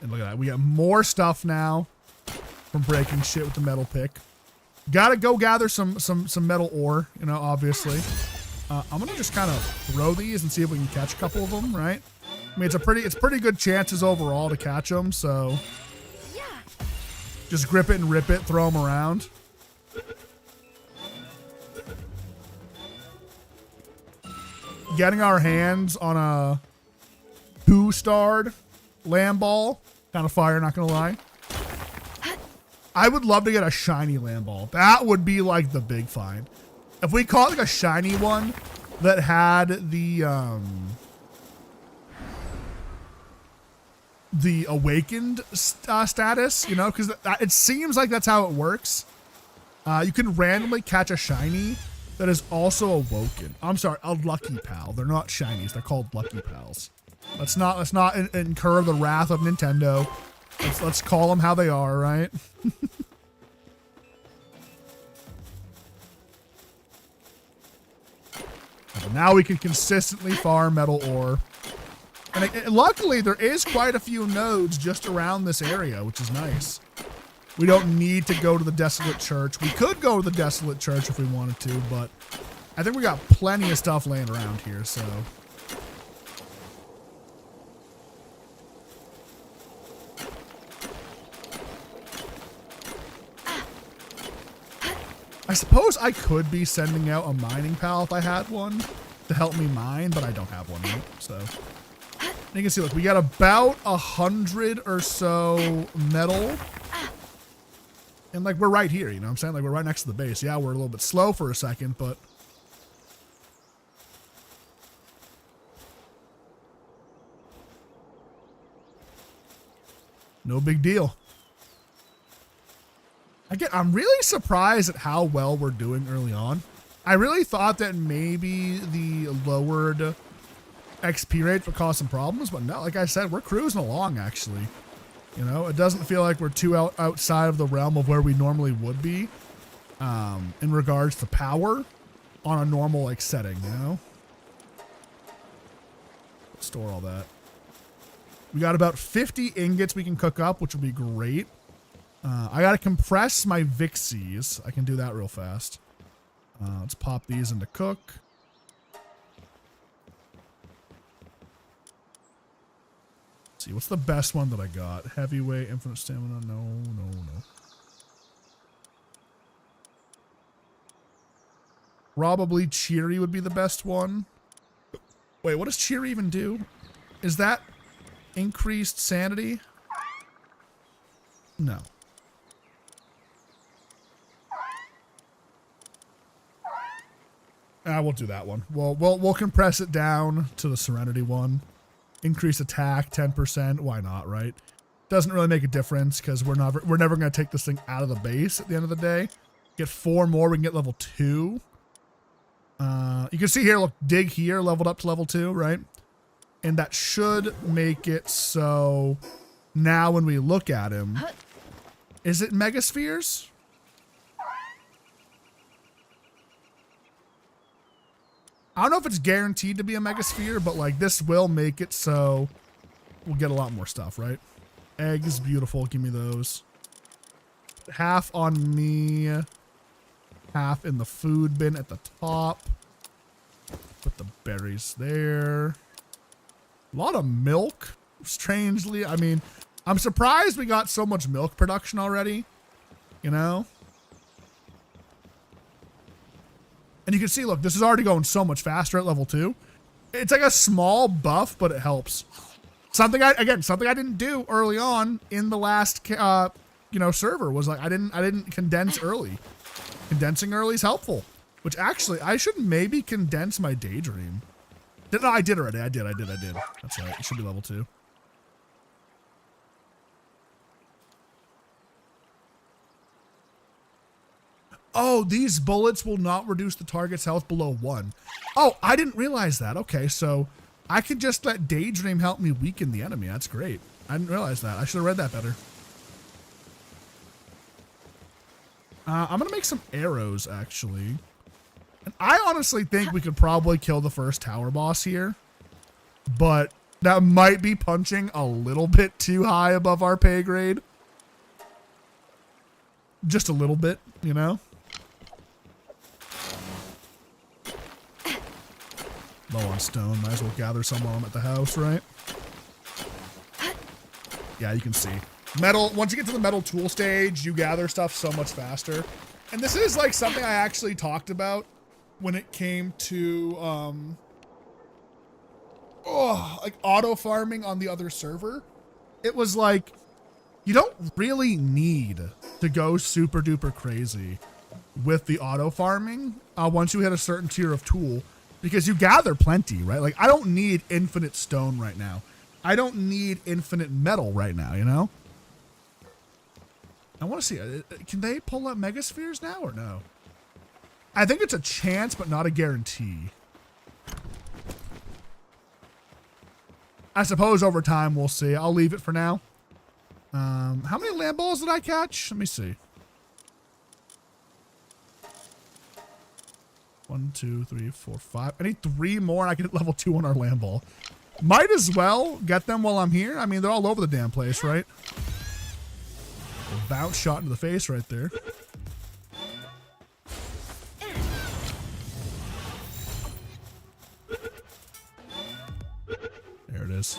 And look at that. We got more stuff now from breaking shit with the metal pick. Gotta go gather some metal ore, you know, obviously. I'm gonna just kind of throw these and see if we can catch a couple of them, right? I mean, it's pretty good chances overall to catch them, so just grip it and rip it, throw them around. Getting our hands on a 2-starred lamb ball, kind of fire, not gonna lie. I would love to get a shiny lamb ball. That would be like the big find. If we caught like a shiny one that had the the awakened status, you know, because it seems like that's how it works. You can randomly catch a shiny that is also awoken. I'm sorry, a lucky pal. They're not shinies. They're called lucky pals. Let's not incur the wrath of Nintendo. Let's call them how they are, right? Now we can consistently farm metal ore. And luckily, there is quite a few nodes just around this area, which is nice. We don't need to go to the Desolate Church. We could go to the Desolate Church if we wanted to, but I think we got plenty of stuff laying around here, so. I suppose I could be sending out a mining pal if I had one to help me mine, but I don't have one yet, so. You can see, look, we got about 100 or so metal. And like, we're right here, you know what I'm saying? Like, we're right next to the base. Yeah, we're a little bit slow for a second, but. No big deal. Again, I'm really surprised at how well we're doing early on. I really thought that maybe the lowered XP rate would cause some problems, but no, like I said, we're cruising along, actually. You know, it doesn't feel like we're too outside of the realm of where we normally would be in regards to power on a normal, like, setting, you know? Store all that. We got about 50 ingots we can cook up, which will be great. I got to compress my Vixies. I can do that real fast. Let's pop these into cook. Let's see, what's the best one that I got? Heavyweight, infinite stamina. No. Probably Cheery would be the best one. Wait, what does Cheery even do? Is that increased sanity? No. We'll do that one. We'll compress it down to the Serenity one. Increase attack 10%. Why not, right? Doesn't really make a difference because we're never going to take this thing out of the base at the end of the day. Get 4 more, we can get level 2. You can see here, look, dig here, leveled up to level 2, right? And that should make it so now when we look at him, is it Megaspheres? I don't know if it's guaranteed to be a Megasphere, but like this will make it so we'll get a lot more stuff, right? Eggs, beautiful, give me those. Half on me, half in the food bin at the top. Put the berries there. A lot of milk, strangely. I mean, I'm surprised we got so much milk production already, you know? And you can see, look, this is already going so much faster at level 2. It's like a small buff, but it helps. Something I didn't do early on in the last, server was like, I didn't condense early. Condensing early is helpful, which actually I should maybe condense my Daydream. No, I did already. I did. That's right. It should be level 2. Oh, these bullets will not reduce the target's health below 1. Oh, I didn't realize that. Okay, so I could just let Daydream help me weaken the enemy. That's great. I didn't realize that. I should have read that better. I'm going to make some arrows, actually. And I honestly think we could probably kill the first tower boss here. But that might be punching a little bit too high above our pay grade. Just a little bit, you know? Low on stone. Might as well gather some while I'm at the house, right? Yeah, you can see. Metal, once you get to the metal tool stage, you gather stuff so much faster. And this is like something I actually talked about when it came to like auto farming on the other server. It was like, you don't really need to go super duper crazy with the auto farming once you hit a certain tier of tool, because you gather plenty, right? Like, I don't need infinite stone right now. I don't need infinite metal right now, you know? I want to see, can they pull up megaspheres now or no? I think it's a chance, but not a guarantee. I suppose over time we'll see. I'll leave it for now. How many land balls did I catch? Let me see. 1, 2, 3, 4, 5. I need 3 more and I can hit level 2 on our land ball. Might as well get them while I'm here. I mean, they're all over the damn place, right? A bounce shot into the face right there. There it is.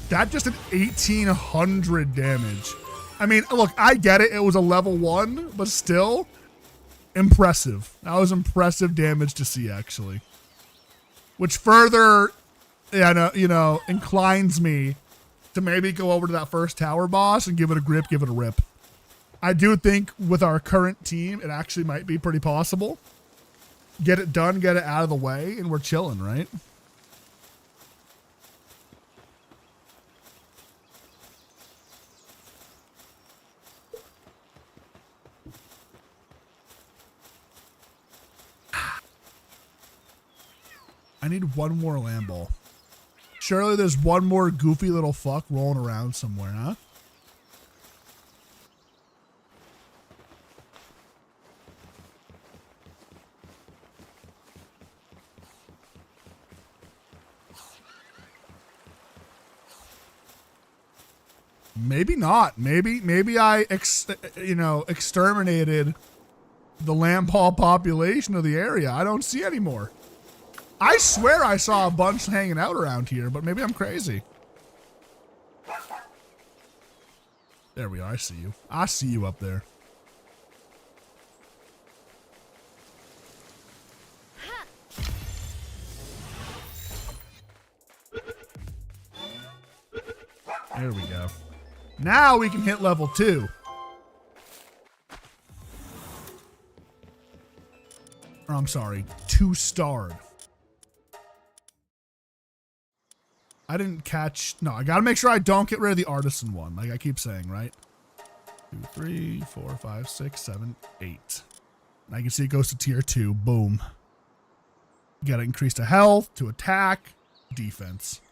That just did 1,800 damage. I mean, look, I get it. It was a level 1, but still impressive. That was impressive damage to see, actually. Which further, inclines me to maybe go over to that first tower boss and give it a grip, give it a rip. I do think with our current team, it actually might be pretty possible. Get it done, get it out of the way, and we're chilling, right? I need 1 more land ball. Surely there's 1 more goofy little fuck rolling around somewhere, huh? Maybe not. Maybe I exterminated the land ball population of the area. I don't see any more. I swear I saw a bunch hanging out around here, but maybe I'm crazy. There we are. I see you. I see you up there. There we go. Now we can hit level 2. Or I'm sorry, 2-starred. I didn't catch. No, I gotta make sure I don't get rid of the artisan one, like I keep saying, right? 2, 3, 4, 5, 6, 7, 8. And I can see it goes to tier 2. Boom. You gotta increase to health, to attack, defense.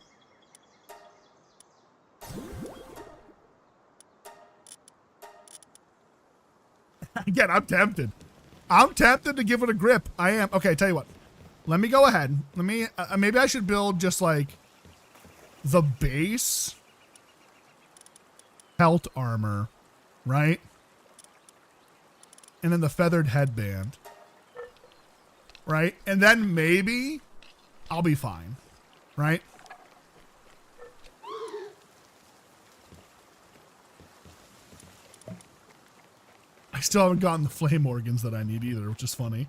Again, I'm tempted. I'm tempted to give it a grip. I am. Okay, tell you what. Let me go ahead. Let me. Maybe I should build just like the base pelt armor, right? And then the feathered headband, right? And then maybe I'll be fine, right? I still haven't gotten the flame organs that I need either, which is funny.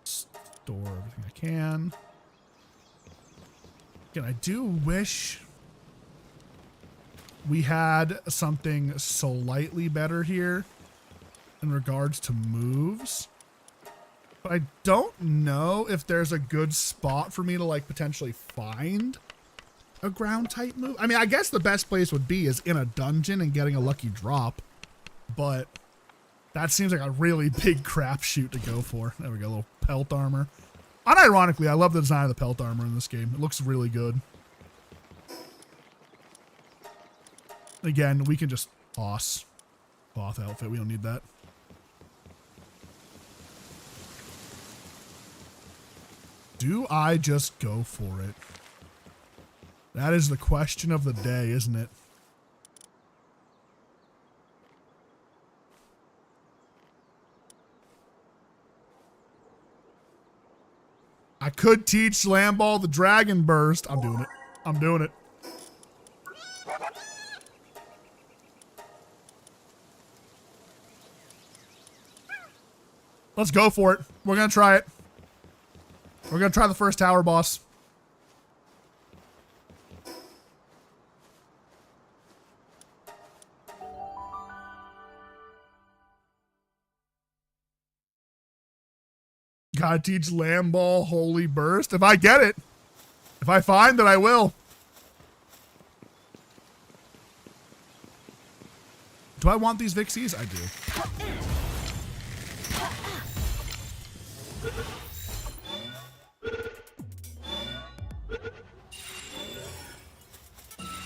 Store everything I can. Again, I do wish we had something slightly better here in regards to moves. But I don't know if there's a good spot for me to like potentially find a ground type move. I mean, I guess the best place would be is in a dungeon and getting a lucky drop. But that seems like a really big crapshoot to go for. There we go, a little pelt armor. Unironically, I love the design of the pelt armor in this game. It looks really good. Again, we can just toss cloth outfit. We don't need that. Do I just go for it? That is the question of the day, isn't it? I could teach Slamball the Dragon Burst. I'm doing it. I'm doing it. Let's go for it. We're going to try it. We're going to try the first tower boss. Gotta teach Lamball Holy Burst. If I get it. If I find that, I will. Do I want these Vixies? I do.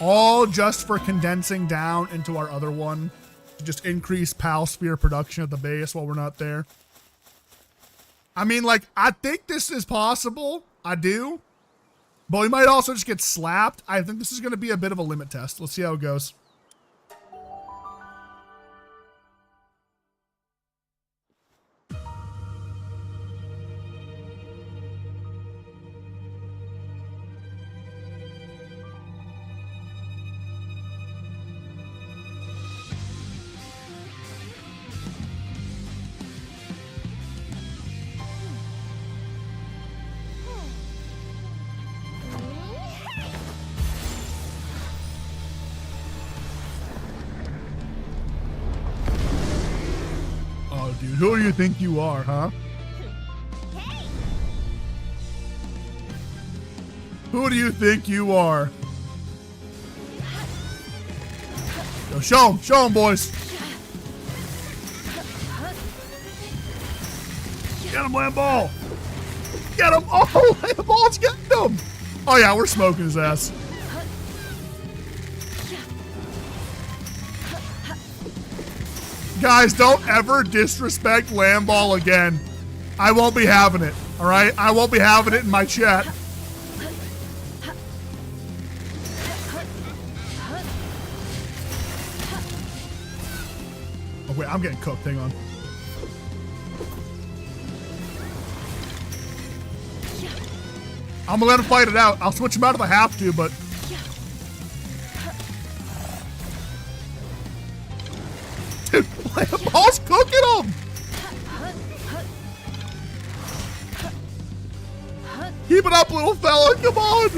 All just for condensing down into our other one to just increase Pal Sphere production at the base while we're not there. I mean, like, I think this is possible. I do. But we might also just get slapped. I think this is going to be a bit of a limit test. Let's see how it goes. Dude, who do you think you are, huh? Hey. Who do you think you are? Yo, show him, boys. Get him, Lamball. Get him. Oh, Lamball's getting him. Oh yeah, we're smoking his ass. Guys, don't ever disrespect Lamball again. I won't be having it, all right? I won't be having it in my chat. Oh, wait, I'm getting cooked. Hang on. I'm gonna let him fight it out. I'll switch him out if I have to, but... Dude, Lamball's cooking him! Keep it up, little fella, come on!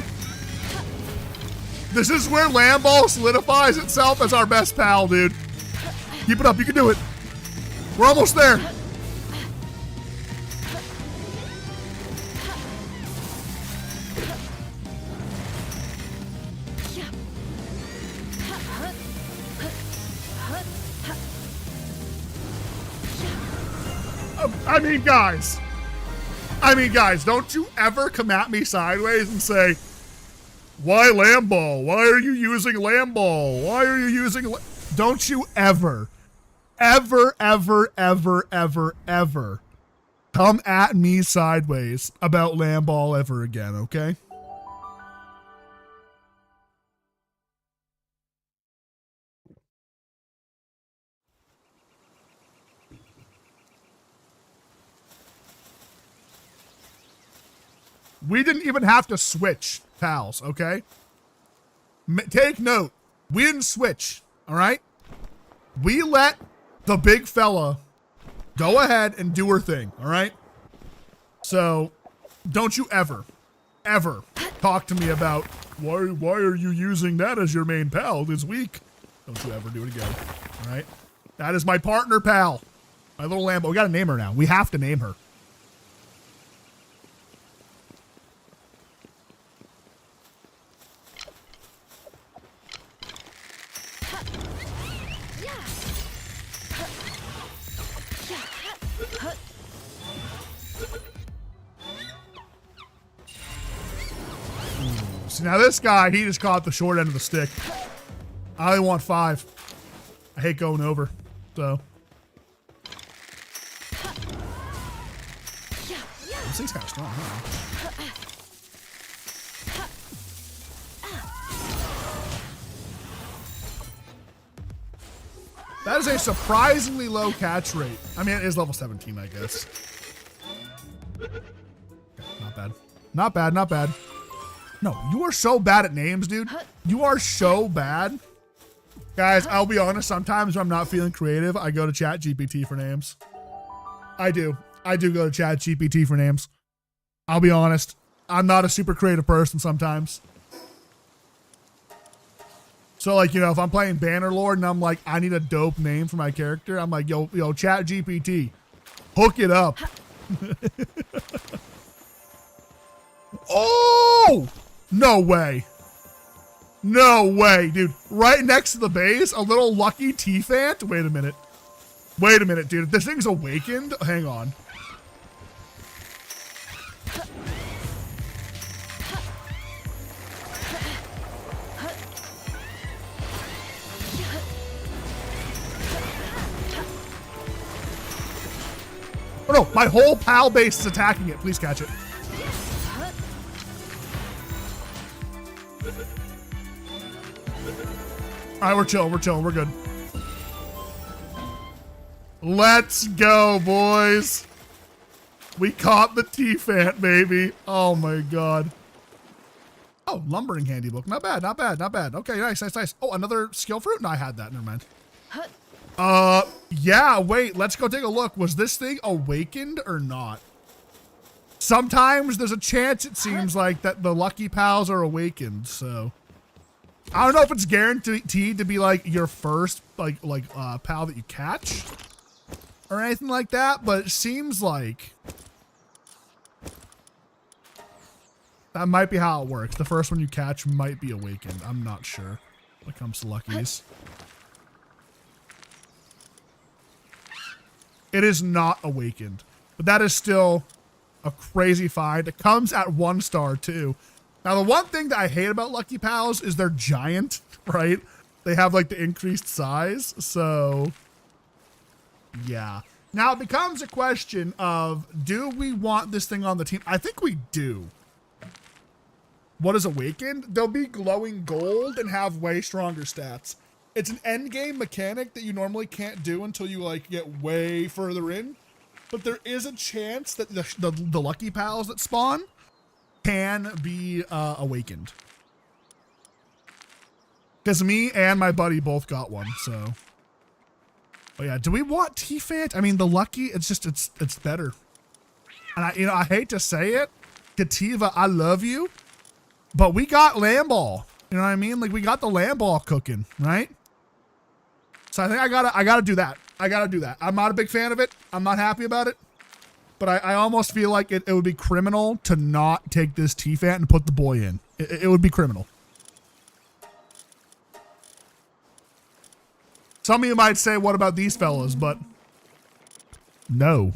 This is where Lamball solidifies itself as our best pal, dude. Keep it up, you can do it. We're almost there. I mean, guys, don't you ever come at me sideways and say, why Lamball? Why are you using Lamball? Why are you using... Don't you ever come at me sideways about Lamball ever again, okay? We didn't even have to switch pals, okay? Take note. We didn't switch, all right? We let the big fella go ahead and do her thing, all right? So, don't you ever talk to me about, why are you using that as your main pal? It's weak. Don't you ever do it again, all right? That is my partner pal. My little Lambo. We gotta name her now. We have to name her. So now this guy, he just caught the short end of the stick. I only want 5. I hate going over, so. This thing's kind of strong, huh? That is a surprisingly low catch rate. I mean, it is level 17, I guess. Okay, not bad. Not bad, not bad. No, you are so bad at names, dude. You are so bad. Guys, I'll be honest, sometimes when I'm not feeling creative, I go to ChatGPT for names. I do. I do go to ChatGPT for names. I'll be honest. I'm not a super creative person sometimes. So, like, you know, if I'm playing Bannerlord and I'm like, I need a dope name for my character, I'm like, yo, ChatGPT, hook it up. Oh! No way. No way, dude. Right next to the base, a little lucky T-Fant. Wait a minute. Wait a minute, dude. If this thing's awakened, hang on. Oh no, my whole pal base is attacking it. Please catch it. All right, we're chilling, we're good. Let's go, boys. We caught the T-Fant, baby. Oh my God. Oh, lumbering handy book. Not bad, not bad, not bad. Okay, nice, nice, nice. Oh, another skill fruit? No, I had that, never mind. Yeah, wait, let's go take a look. Was this thing awakened or not? Sometimes there's a chance, it seems like, that the lucky pals are awakened, so. I don't know if it's guaranteed to be like your first pal that you catch or anything like that, but it seems like that might be how it works. The first one you catch might be awakened. I'm not sure when it comes to luckies. It is not awakened, but that is still a crazy find. It comes at 1 star too. Now, the one thing that I hate about Lucky Pals is they're giant, right? They have like the increased size. So yeah. Now it becomes a question of, do we want this thing on the team? I think we do. What is awakened? They'll be glowing gold and have way stronger stats. It's an end game mechanic that you normally can't do until you like get way further in. But there is a chance that the Lucky Pals that spawn can be awakened. Because me and my buddy both got one, so. Oh yeah, do we want T-Fant? I mean, the lucky, it's just, it's better. And I hate to say it, Kativa, I love you, but we got Lamball. You know what I mean? Like, we got the Lamball cooking, right? So I think I gotta do that. I gotta do that. I'm not a big fan of it. I'm not happy about it. But I almost feel like it would be criminal to not take this T-Fant and put the boy in. It would be criminal. Some of you might say, what about these fellas? But no.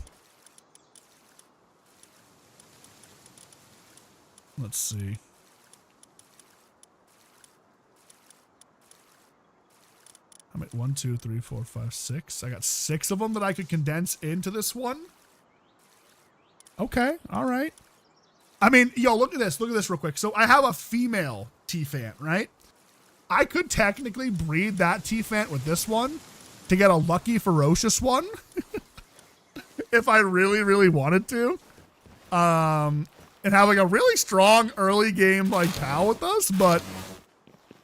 Let's see. I'm at 1, 2, 3, 4, 5, 6. I got 6 of them that I could condense into this one. Okay, all right. I mean, yo, look at this. Look at this real quick. So I have a female T-Fant, right? I could technically breed that T-Fant with this one to get a lucky ferocious one if I really, really wanted to. And have like a really strong early game like pal with us, but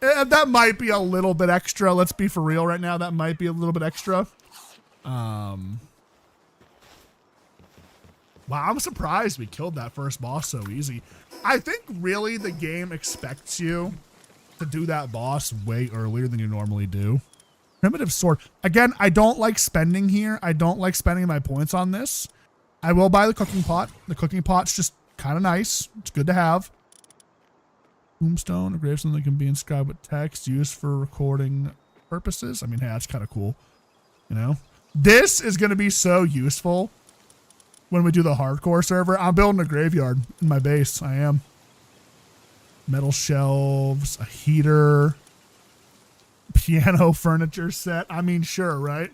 that might be a little bit extra. Let's be for real right now. That might be a little bit extra. Wow, I'm surprised we killed that first boss so easy. I think really the game expects you to do that boss way earlier than you normally do. Primitive sword. Again, I don't like spending here. I don't like spending my points on this. I will buy the cooking pot. The cooking pot's just kind of nice. It's good to have. Tombstone, a gravestone that can be inscribed with text used for recording purposes. I mean, hey, that's kind of cool. You know? This is going to be so useful when we do the hardcore server. I'm building a graveyard in my base. I am. Metal shelves, a heater, piano furniture set. I mean, sure, right?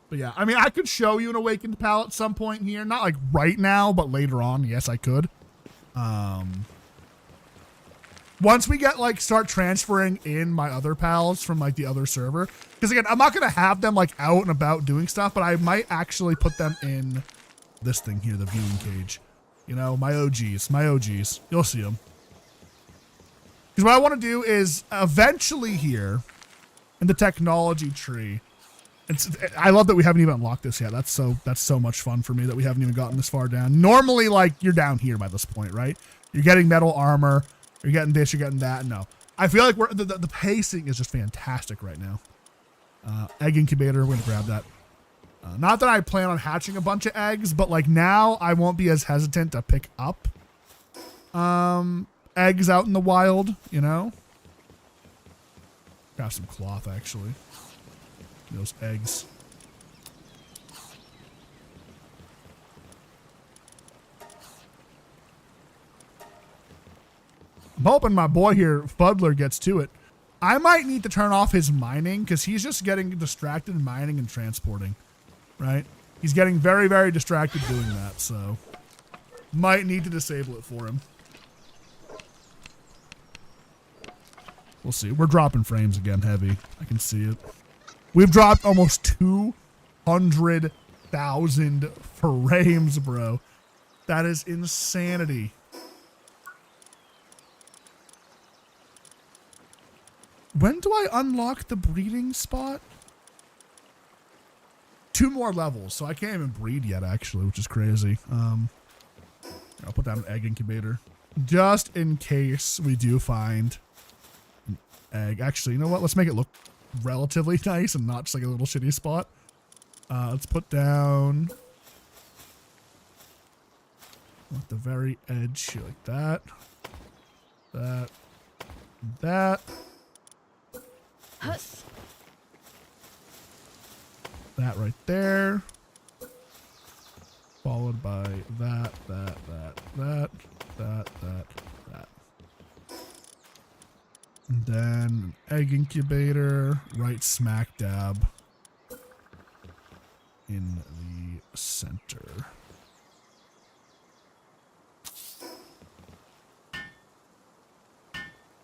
But yeah, I mean, I could show you an awakened pal at some point here. Not like right now, but later on. Yes, I could. Once we get like start transferring in my other pals from like the other server. Because again, I'm not going to have them like out and about doing stuff, but I might actually put them in this thing here, the viewing cage. You know, my OGs, my OGs. You'll see them. Because what I want to do is eventually here in the technology tree, I love that we haven't even unlocked this yet. That's so much fun for me that we haven't even gotten this far down. Normally, like, you're down here by this point, right? You're getting metal armor. You're getting this. You're getting that. No. I feel like the pacing is just fantastic right now. Egg incubator. We're going to grab that. Not that I plan on hatching a bunch of eggs, but like now I won't be as hesitant to pick up eggs out in the wild, you know? Got some cloth actually. Those eggs. I'm hoping my boy here, Fuddler, gets to it. I might need to turn off his mining because he's just getting distracted mining and transporting, right? He's getting very, very distracted doing that, so might need to disable it for him. We'll see. We're dropping frames again heavy. I can see it. We've dropped almost 200,000 frames, bro. That is insanity. When do I unlock the breeding spot? 2 more levels, so I can't even breed yet, actually, which is crazy. I'll put down an egg incubator. Just in case we do find an egg. Actually, you know what? Let's make it look relatively nice and not just like a little shitty spot. Let's put down at the very edge here, like that. That. That right there. Followed by that. And then an egg incubator right smack dab in the center.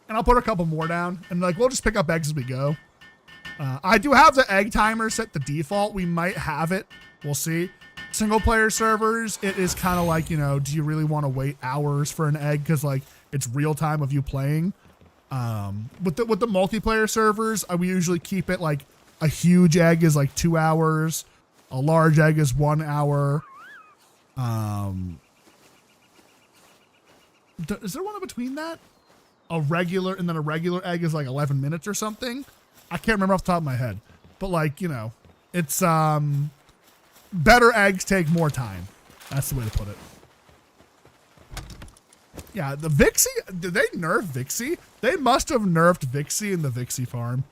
And I'll put a couple more down and like we'll just pick up eggs as we go. I do have the egg timer set to default. We might have it. We'll see. Single player servers, it is kind of like, you know, do you really want to wait hours for an egg? Because like it's real time of you playing. With the multiplayer servers, we usually keep it like a huge egg is like 2 hours. A large egg is 1 hour. Is there one in between that? A regular egg is like 11 minutes or something. I can't remember off the top of my head, but like, you know, it's, better eggs take more time. That's the way to put it. Yeah. The Vixie, did they nerf Vixie? They must have nerfed Vixie in the Vixie farm.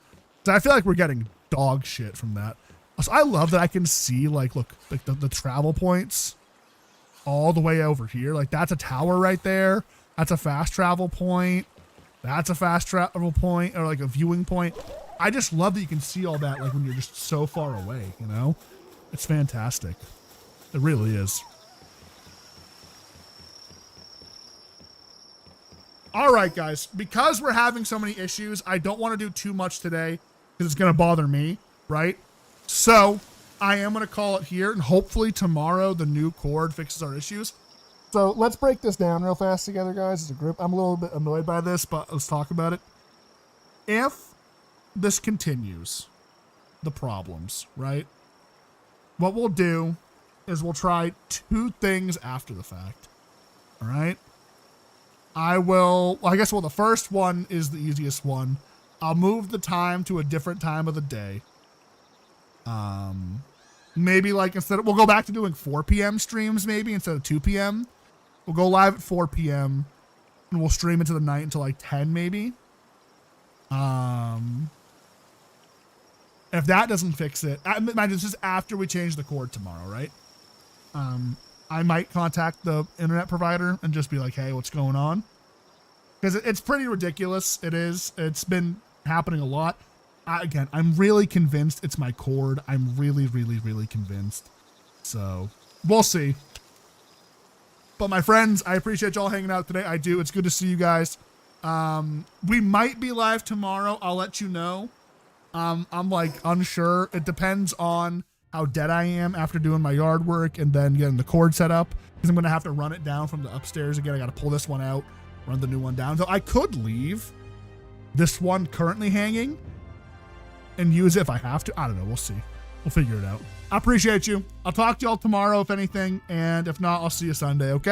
So I feel like we're getting dog shit from that. So I love that I can see like, look, like the travel points all the way over here. Like that's a tower right there. That's a fast travel point. That's a fast travel point or like a viewing point. I just love that you can see all that like when you're just so far away, you know? It's fantastic. It really is. All right, guys, because we're having so many issues, I don't want to do too much today because it's going to bother me, right? So I am going to call it here and hopefully tomorrow the new cord fixes our issues. So let's break this down real fast together, guys, as a group. I'm a little bit annoyed by this, but let's talk about it. If this continues, the problems, right? What we'll do is we'll try 2 things after the fact. All right. I guess the first one is the easiest one. I'll move the time to a different time of the day. Maybe like we'll go back to doing 4 p.m. streams maybe instead of 2 p.m. We'll go live at 4 p.m. and we'll stream into the night until like 10 maybe. If that doesn't fix it, mind this is after we change the cord tomorrow, right? I might contact the internet provider and just be like, hey, what's going on? Because it's pretty ridiculous. It is. It's been happening a lot. Again, I'm really convinced it's my cord. I'm really, really, really convinced. So we'll see. But my friends, I appreciate y'all hanging out today. I do. It's good to see you guys. We might be live tomorrow. I'll let you know. I'm like unsure. It depends on how dead I am after doing my yard work and then getting the cord set up because I'm going to have to run it down from the upstairs again. I got to pull this one out, run the new one down. So I could leave this one currently hanging and use it if I have to. I don't know. We'll see. We'll figure it out. I appreciate you. I'll talk to y'all tomorrow if anything. And if not, I'll see you Sunday. Okay.